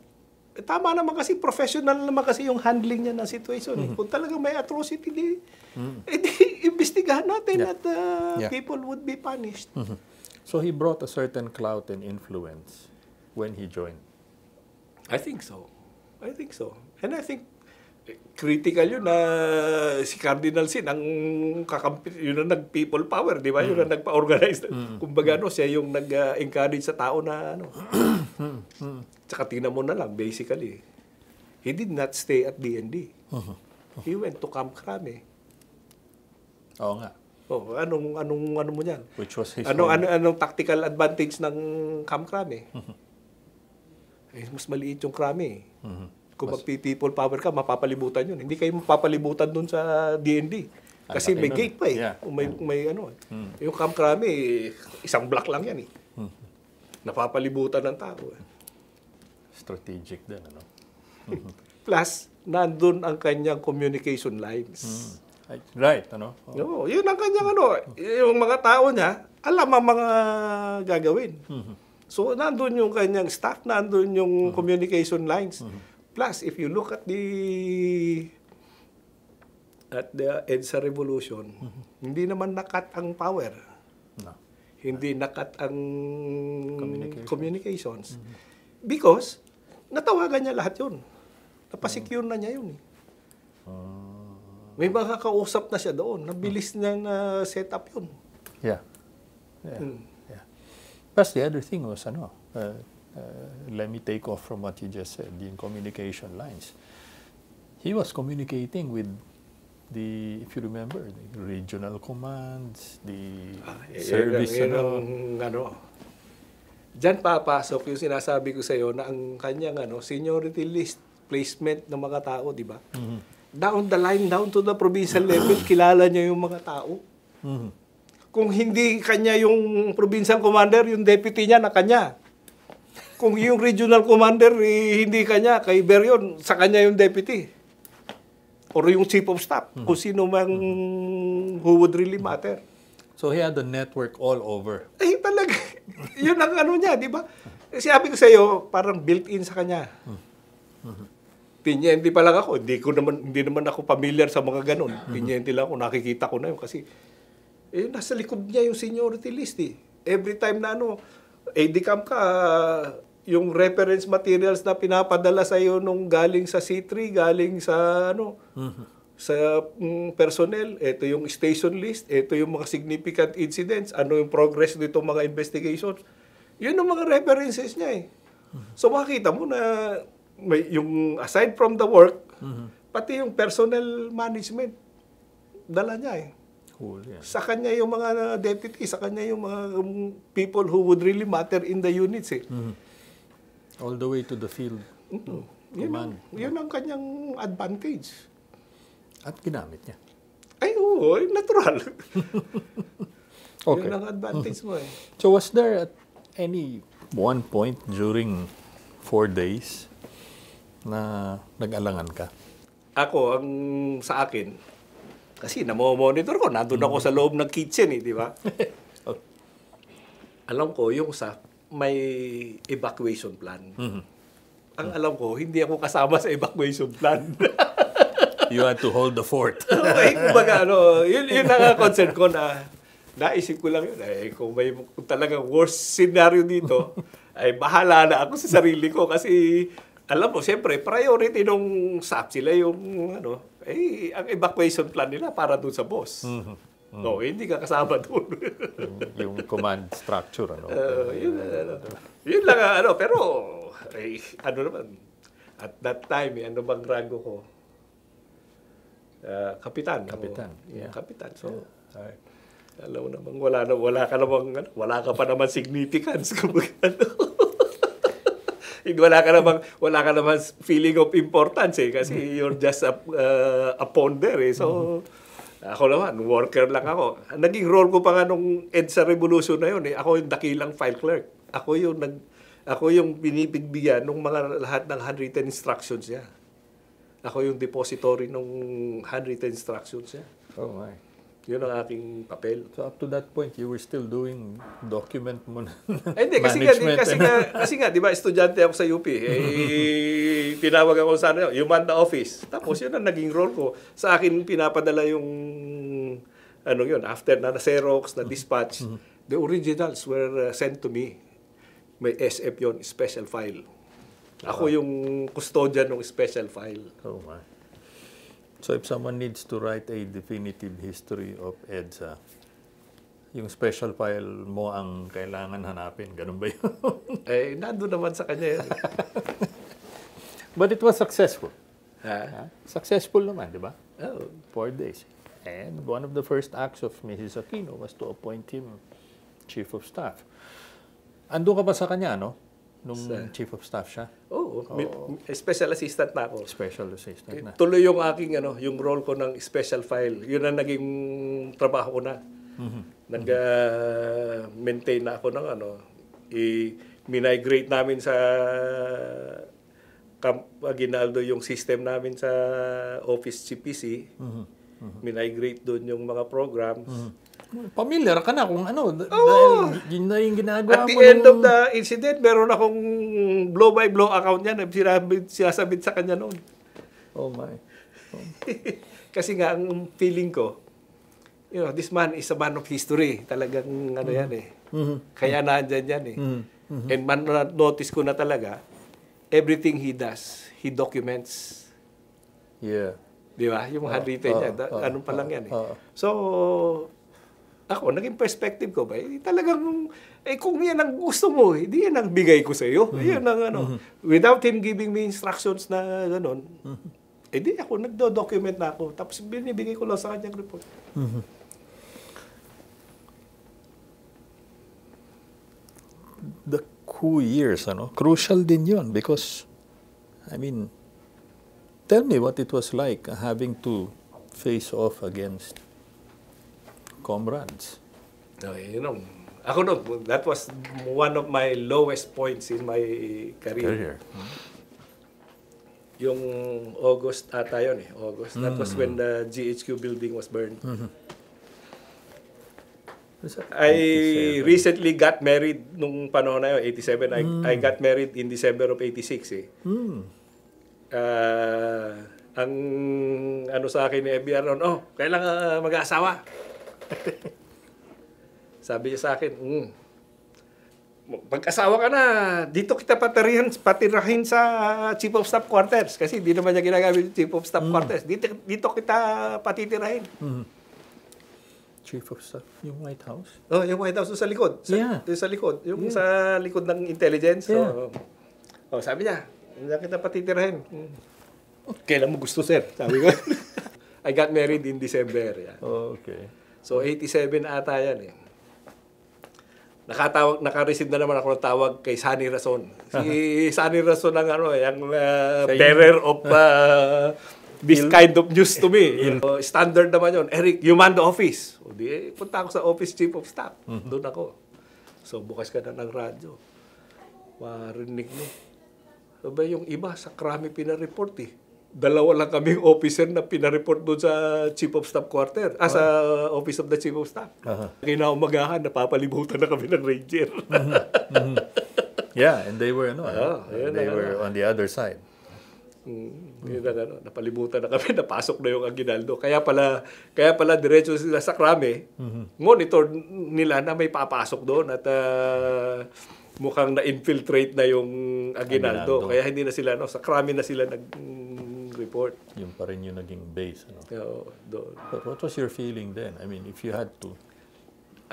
[SPEAKER 2] tama naman kasi, professional naman kasi yung handling niya ng situation. Kung talagang may atrocity, di imbestigahan natin at people would be punished.
[SPEAKER 1] So he brought a certain clout and influence when he joined.
[SPEAKER 2] I think so. And I think critical yun na si Cardinal Sin ang kakampi, yun ang nag-people power, di ba? Yun ang nagpa-organize. Kumbaga siya yung nag-encourage sa tao na Tsaka tingnan mo na lang, basically, he did not stay at DND. He went to Camp Crame.
[SPEAKER 1] Oo nga.
[SPEAKER 2] Oh, ano mo niyan?
[SPEAKER 1] Which was his
[SPEAKER 2] Anong tactical advantage ng Camp Crame? Mas maliit yung Crame. Kung mag-people power ka, mapapalibutan yun. Hindi kayo mapapalibutan dun sa DND. Kasi may gate pa eh.
[SPEAKER 1] Yeah.
[SPEAKER 2] May ano. Yung Camp Crame, isang block lang yan eh. Napapalibutan ng tao.
[SPEAKER 1] Strategic din, ano?
[SPEAKER 2] Plus, nandun ang kanyang communication lines.
[SPEAKER 1] Right, ano?
[SPEAKER 2] No, yun ang kanyang yung mga tao niya, alam ang mga gagawin. So, nandun yung kanyang staff, nandun yung communication lines. Plus, if you look at the EDSA revolution, hindi naman nakat ang power.
[SPEAKER 1] No.
[SPEAKER 2] Hindi nakat ang communications. Because, natawagan niya lahat yun. Napasecure na niya yun. May mga kausap na siya doon. Nabilis niya na set up yun.
[SPEAKER 1] Yeah. Plus the other thing was, let me take off from what you just said, yung communication lines. He was communicating with if you remember, the regional commands, the service, Diyan papasok yung sinasabi ko sa iyo na ang kanyang seniority list placement ng mga tao, di ba? Down the line, down to the provincial level, kilala niya yung mga tao. Kung hindi kanya yung provincial commander, yung deputy niya na kanya. Kung yung regional commander, hindi kanya, kay Berion, sa kanya yung deputy. Or yung chief of staff, kung sino mang who would really matter. So he had a network all over.
[SPEAKER 2] Eh, talaga. Yun ang niya, di ba? Sabi ko sa iyo, parang built-in sa kanya. Pinyente pa lang ako. Hindi naman ako familiar sa mga ganun. Pinyente lang ako. Nakikita ko na yun. Kasi, nasa likod niya yung seniority list eh. Every time na AD camp ka, yung reference materials na pinapadala sa iyo nung galing sa C3, galing sa sa personnel, ito yung station list, ito yung mga significant incidents, ano yung progress nito mga investigations. Yun ang mga references niya eh. So makita mo na may yung aside from the work, pati yung personnel management dala niya eh.
[SPEAKER 1] Cool, yeah.
[SPEAKER 2] Sa kanya yung mga deputy, sa kanya yung mga people who would really matter in the units eh.
[SPEAKER 1] All the way to the field command.
[SPEAKER 2] Yun ang kanyang advantage.
[SPEAKER 1] At ginamit niya.
[SPEAKER 2] Ay, oo, natural.
[SPEAKER 1] Okay.
[SPEAKER 2] Yun ang advantage mo eh.
[SPEAKER 1] So was there at any one point during 4 days na nag-alangan ka?
[SPEAKER 2] Ako, ang sa akin, kasi namomonitor ko, nandun ako sa loob ng kitchen eh, di ba? Alam ko, yung may evacuation plan. Ang alam ko, hindi ako kasama sa evacuation plan.
[SPEAKER 1] You had to hold the fort.
[SPEAKER 2] Okay, kumbaga, yun ang concern ko na naisip ko lang yun. Kung talagang worst scenario dito, ay bahala na ako sa sarili ko kasi alam mo, siyempre, priority nung SAP sila yung, ang evacuation plan nila para doon sa boss. No, hindi ka kasama doon.
[SPEAKER 1] yung command structure,
[SPEAKER 2] Yun lang, pero, naman, at that time, ano bang rango ko? Kapitan.
[SPEAKER 1] Kapitan.
[SPEAKER 2] Yeah. Kapitan. So,
[SPEAKER 1] Alright.
[SPEAKER 2] alam mo naman, wala ka pa naman significance. Wala ka naman feeling of importance eh, kasi you're just a pawn there eh. So, ako naman, worker lang ako. Naging role ko pa nga nung EDSA Revolution na yun eh. Ako yung dakilang file clerk. Ako yung binibigbigyan ng mga lahat ng handwritten instructions niya. Ako yung depository ng handwritten instructions niya.
[SPEAKER 1] Oh my.
[SPEAKER 2] Yun ang aking papel.
[SPEAKER 1] So up to that point, you were still doing document mo na
[SPEAKER 2] Hindi, kasi nga, di ba, estudyante ako sa UP. Tinawag ako sa human na office. Tapos yun ang naging role ko. Sa akin, pinapadala yung, after na Xerox, na dispatch, the originals were sent to me. May SF yun, special file. Ako yung custodian ng special file.
[SPEAKER 1] Oh my. So if someone needs to write a definitive history of EDSA, yung special file mo ang kailangan hanapin. Ganun ba yun?
[SPEAKER 2] Nandun naman sa kanya yun.
[SPEAKER 1] But it was successful. Successful naman, di ba?
[SPEAKER 2] Oh.
[SPEAKER 1] 4 days. And one of the first acts of Mrs. Aquino was to appoint him Chief of Staff. Ando ka ba sa kanya, no? Nung Chief of Staff siya?
[SPEAKER 2] Special assistant na ako.
[SPEAKER 1] Special assistant na.
[SPEAKER 2] Tuloy yung aking yung role ko ng special file. Yun ang naging trabaho ko na. Nag-maintain na ako ng i-migrate namin sa Camp Aguinaldo yung system namin sa Office CPC. Migrate doon yung mga programs.
[SPEAKER 1] Familiar ka na kung ano. Dahil yun na yung ginagawa mo.
[SPEAKER 2] At the end of the incident, meron akong blow-by-blow account niya na sinasabit sa kanya noon.
[SPEAKER 1] Oh my.
[SPEAKER 2] Kasi nga, ang feeling ko, this man is a man of history. Talagang yan eh. Kaya nandyan yan eh. And notice ko na talaga, everything he does, he documents.
[SPEAKER 1] Yeah.
[SPEAKER 2] Di ba? Yung handwritten niya, anong pa lang yan eh. So, ako, naging perspective ko ba, talagang, kung yan ang gusto mo, hindi yan ang bigay ko sa iyo. Yan ang without him giving me instructions na gano'n, di ako, nagdo-document na ako. Tapos binibigay ko lang sa kanyang report.
[SPEAKER 1] The coup years, crucial din yun because, tell me what it was like having to face off against comrades.
[SPEAKER 2] Ako that was one of my lowest points in my career. Yung August ata yun eh. August. That was when the GHQ building was burned. I recently got married nung panahon na yun, 87. I got married in December of 86 eh. Ang sa akin ni FBR noon, kailangan mag-aasawa. Sabi niya sa akin, pag-asawa ka na, dito kita patirahin sa Chief of Staff Quarters. Kasi di naman niya ginagamit yung Chief of Staff Quarters. Dito kita patitirahin.
[SPEAKER 1] Chief of Staff, yung White House?
[SPEAKER 2] Yung White House sa likod. Sa likod. Yung sa likod ng intelligence.
[SPEAKER 1] Yeah.
[SPEAKER 2] Sabi niya, dito kita patitirahin. Kailan mo gusto, sir? Sabi ko. I got married in December. Yeah.
[SPEAKER 1] Okay.
[SPEAKER 2] So, 87 ata yan eh. Naka-receive na naman ako ng tawag kay Sunny Rason. Si Sunny Rason ang yung bearer of this kind of news to me. Standard naman yun. Eric, you man the office. Punta ako sa office chief of staff. Doon ako. So, bukas ka na ng radyo. Marinig mo. Sabi yung iba, sa krami pinareport eh. 2 lang kaming officer na pinareport doon sa Chief of Staff Quarter. Sa Office of the Chief of Staff. Kinaumagahan, napapalibutan na kami ng Ranger.
[SPEAKER 1] Yeah, and they were they were on the other side.
[SPEAKER 2] Napalibutan na kami, napasok na yung Aguinaldo. Kaya pala diretso sila sa krami. Monitor nila na may papasok doon at mukhang na-infiltrate na yung Aguinaldo. Kaya hindi na sila, sa krami na sila nag-report.
[SPEAKER 1] Yung pa rin yung naging base.
[SPEAKER 2] Doon.
[SPEAKER 1] But what was your feeling then? If you had to...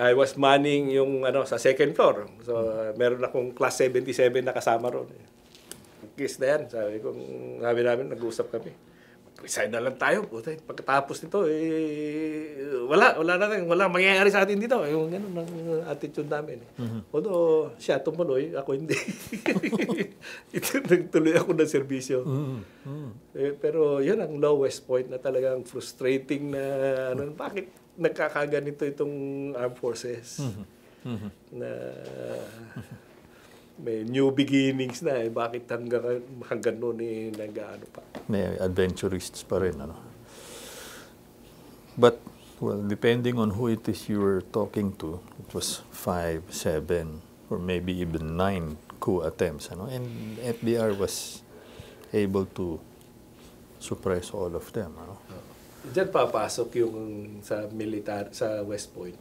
[SPEAKER 2] I was manning yung sa second floor. So, meron akong class 77 na kasama ron. Kiss na yan. Sabi namin, nag-uusap kami. Resign na lang tayo. Pagkatapos nito, wala mangyayari sa atin dito. Yung ganun ang attitude namin. Although, siya tumuloy, ako hindi. Nagtuloy ako ng serbisyo. Pero yun ang lowest point na talagang frustrating na bakit nagkakaganito itong armed forces. Na may new beginnings na bakit hanggang noon nag-ano pa.
[SPEAKER 1] May adventurists pa rin, But, depending on who it is you were talking to, it was 5, 7, or maybe even 9 coup attempts, And FBR was able to suppress all of them,
[SPEAKER 2] Diyan papasok yung sa West Point.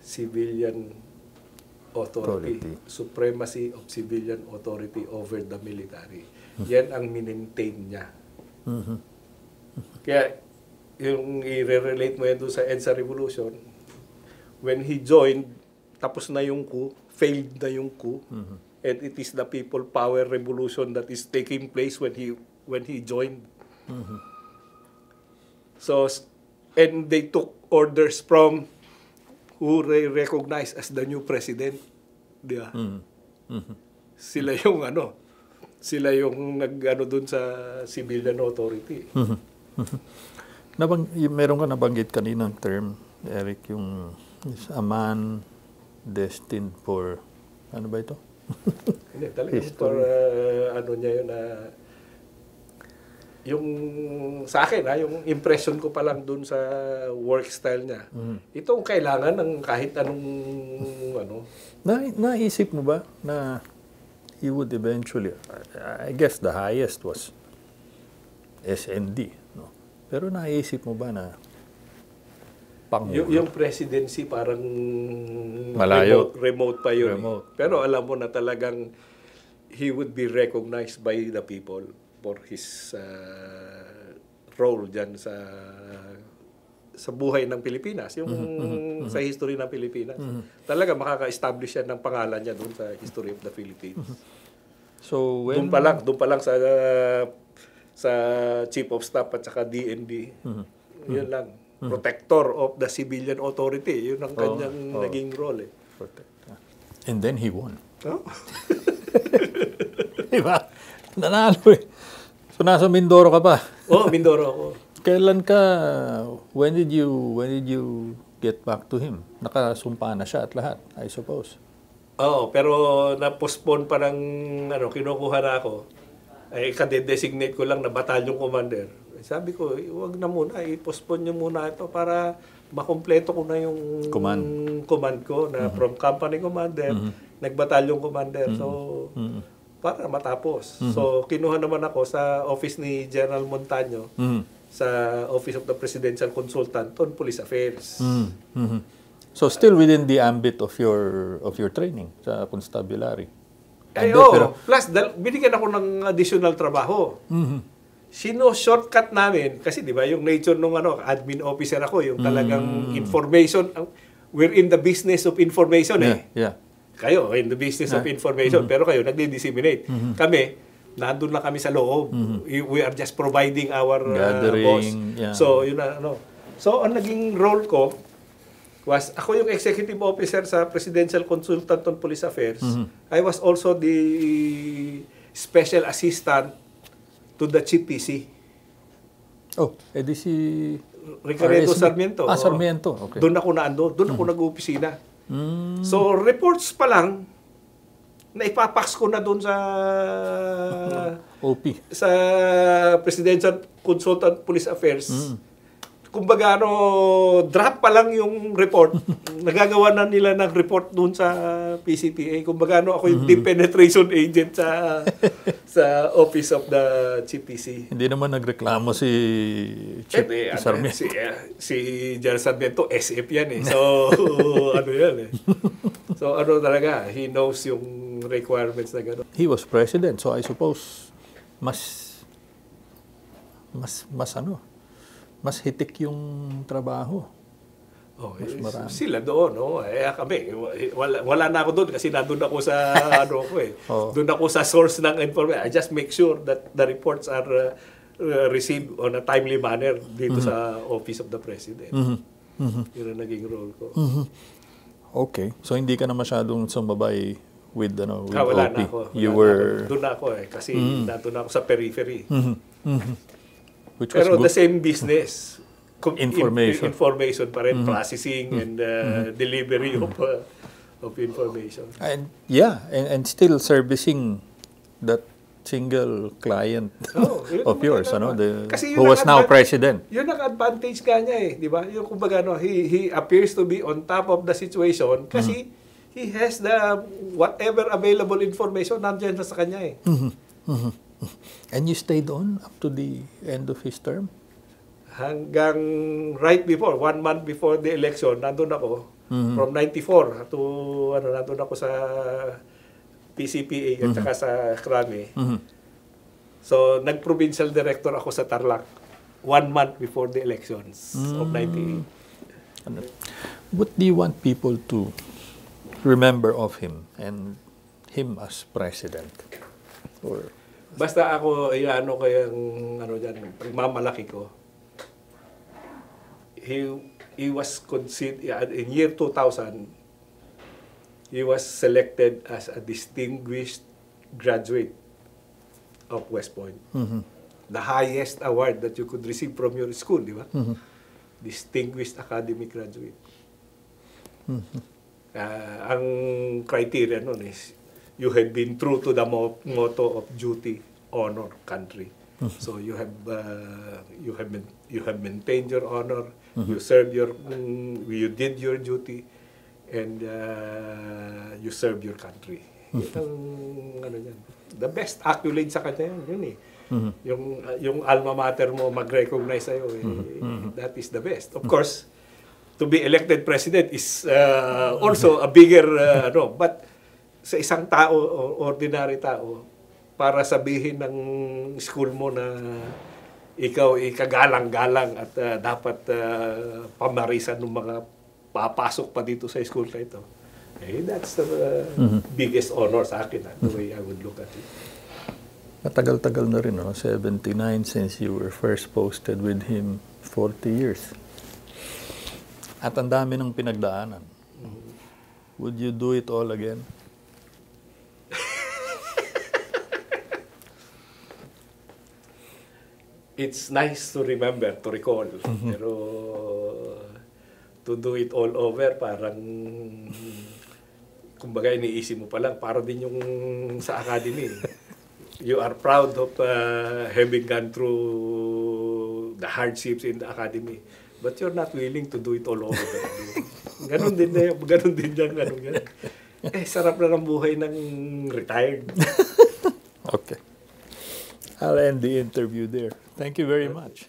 [SPEAKER 2] Civilian authority, supremacy of civilian authority over the military. Yan ang minentain niya. Kaya, yung i-relate mo yan doon sa EDSA Revolution, when he joined, tapos na yung coup, failed na yung coup, and it is the people power revolution that is taking place when he when he joined. So, and they took orders from who they recognized as the new president. Di ba? Sila yung sila yung nag-ano dun sa civilian authority.
[SPEAKER 1] Meron ka nabanggit kaninang term, Eric, yung is a man destined for, ano ba ito?
[SPEAKER 2] Hindi, talagang for, niya yun na, yung sa akin, yung impression ko pa lang dun sa work style niya, itong kailangan ng kahit anong,
[SPEAKER 1] Naisip mo ba na he would eventually, I guess the highest was SND, no? Pero naisip mo ba na
[SPEAKER 2] yung presidency parang
[SPEAKER 1] malayo,
[SPEAKER 2] remote pa yun.
[SPEAKER 1] Remote.
[SPEAKER 2] Pero alam mo na talagang he would be recognized by the people for his role dyan sa buhay ng Pilipinas, yung sa history ng Pilipinas. Talaga makaka-establish yan ng pangalan niya doon sa history of the Philippines.
[SPEAKER 1] So
[SPEAKER 2] doon pa lang sa Chief of Staff at saka DND. Yun lang. Protector of the civilian authority. Yun ang kanyang naging role.
[SPEAKER 1] And then he won.
[SPEAKER 2] Oh?
[SPEAKER 1] Diba? Nanalo eh. So nasa Mindoro ka pa.
[SPEAKER 2] Mindoro ako.
[SPEAKER 1] Kailan ka, when did you get back to him? Nakasumpa na siya at lahat, I suppose.
[SPEAKER 2] Pero na-postpone pa ng kinukuha na ako. Ay, kade-designate ko lang na battalion commander. Sabi ko, wag na muna, i-postpone nyo muna ito para makompleto ko na yung command ko na from company commander, nag-battalion commander. So, para matapos. So, kinuha naman ako sa office ni General Montaño, sa Office of the Presidential Consultant on Police Affairs.
[SPEAKER 1] So, still within the ambit of your training sa constabulary.
[SPEAKER 2] Plus, binigyan ako ng additional trabaho. Shortcut namin, kasi di ba yung nature nung admin officer ako, yung talagang information, we're in the business of information
[SPEAKER 1] Yeah.
[SPEAKER 2] Kayo, in the business of information, pero kayo nagdi-disseminate. Kami, nandun lang kami sa loob. We are just providing our boss.
[SPEAKER 1] Yeah.
[SPEAKER 2] So, yun So, ang naging role ko was, ako yung executive officer sa Presidential Consultant on Police Affairs. I was also the special assistant to the Chief PC.
[SPEAKER 1] Edi si
[SPEAKER 2] Ricardo Sarmiento.
[SPEAKER 1] Sarmiento. Okay.
[SPEAKER 2] Doon ako nag-opisina. So, reports pa lang, naipapax ko na doon sa
[SPEAKER 1] OP.
[SPEAKER 2] sa Presidential Consultant Police Affairs. Kumbaga draft pa lang yung report. Nagagawa na nila ng report doon sa PCPA. Kumbaga ako yung deep penetration agent sa Office of the Chief PC.
[SPEAKER 1] Hindi naman nagreklamo si Chief Sarmiento.
[SPEAKER 2] Si General Sarmiento, SF yan So, yan So, talaga, he knows yung requirements na gano'n.
[SPEAKER 1] He was president, so I suppose mas hitik yung trabaho.
[SPEAKER 2] Sila doon, kami, wala na ako doon kasi nandun ako sa Doon ako sa source ng information. I just make sure that the reports are received on a timely manner dito sa Office of the President. Yun ang naging role ko.
[SPEAKER 1] Okay. So hindi ka na masyadong sumabay with
[SPEAKER 2] wala
[SPEAKER 1] OP.
[SPEAKER 2] na ako. Doon na ako kasi nandun ako sa periphery. Pero the same business. Information pa rin, processing and delivery of information.
[SPEAKER 1] And still servicing that single client of yours, who was now president.
[SPEAKER 2] Yun ang advantage kanya di ba? Yung kumbaga he appears to be on top of the situation kasi he has the whatever available information nandiyan sa kanya
[SPEAKER 1] And you stayed on up to the end of his term?
[SPEAKER 2] Hanggang right before, 1 month before the election, nandun ako. From 94 to, nandun ako sa PCPA at saka sa Krame. So, nag-provincial director ako sa Tarlac 1 month before the elections of 98.
[SPEAKER 1] What do you want people to remember of him and him as president? Or
[SPEAKER 2] Basta ako, ano ko yung, ano dyan, pagmamalaki ko, he was considered, in year 2000, he was selected as a distinguished graduate of West Point. The highest award that you could receive from your school, di ba? Distinguished academic graduate. Ang criteria nun is, you have been true to the motto of duty, honor, country. So you have maintained your honor, you served you did your duty, and you served your country. Yun ang, ano yan. The best accolade sa kanya yun eh. Yung alma mater mo mag-recognize sa'yo, that is the best. Of course, to be elected president is also a bigger, but sa isang tao, ordinary tao, para sabihin ng school mo na ikaw ikagalang-galang at dapat pamarisan ng mga papasok pa dito sa school na ito. That's the biggest honor sa akin, the way I would look at it.
[SPEAKER 1] Matagal-tagal na rin, no? 79 since you were first posted with him, 40 years. At ang dami ng pinagdaanan. Would you do it all again?
[SPEAKER 2] It's nice to remember, to recall. Pero to do it all over, parang kumbaga iniisip mo pa lang, para din yung sa academy. You are proud of having gone through the hardships in the academy. But you're not willing to do it all over. Ganon din yan. Sarap na ng buhay ng retired.
[SPEAKER 1] Okay. I'll end the interview there. Thank you very much.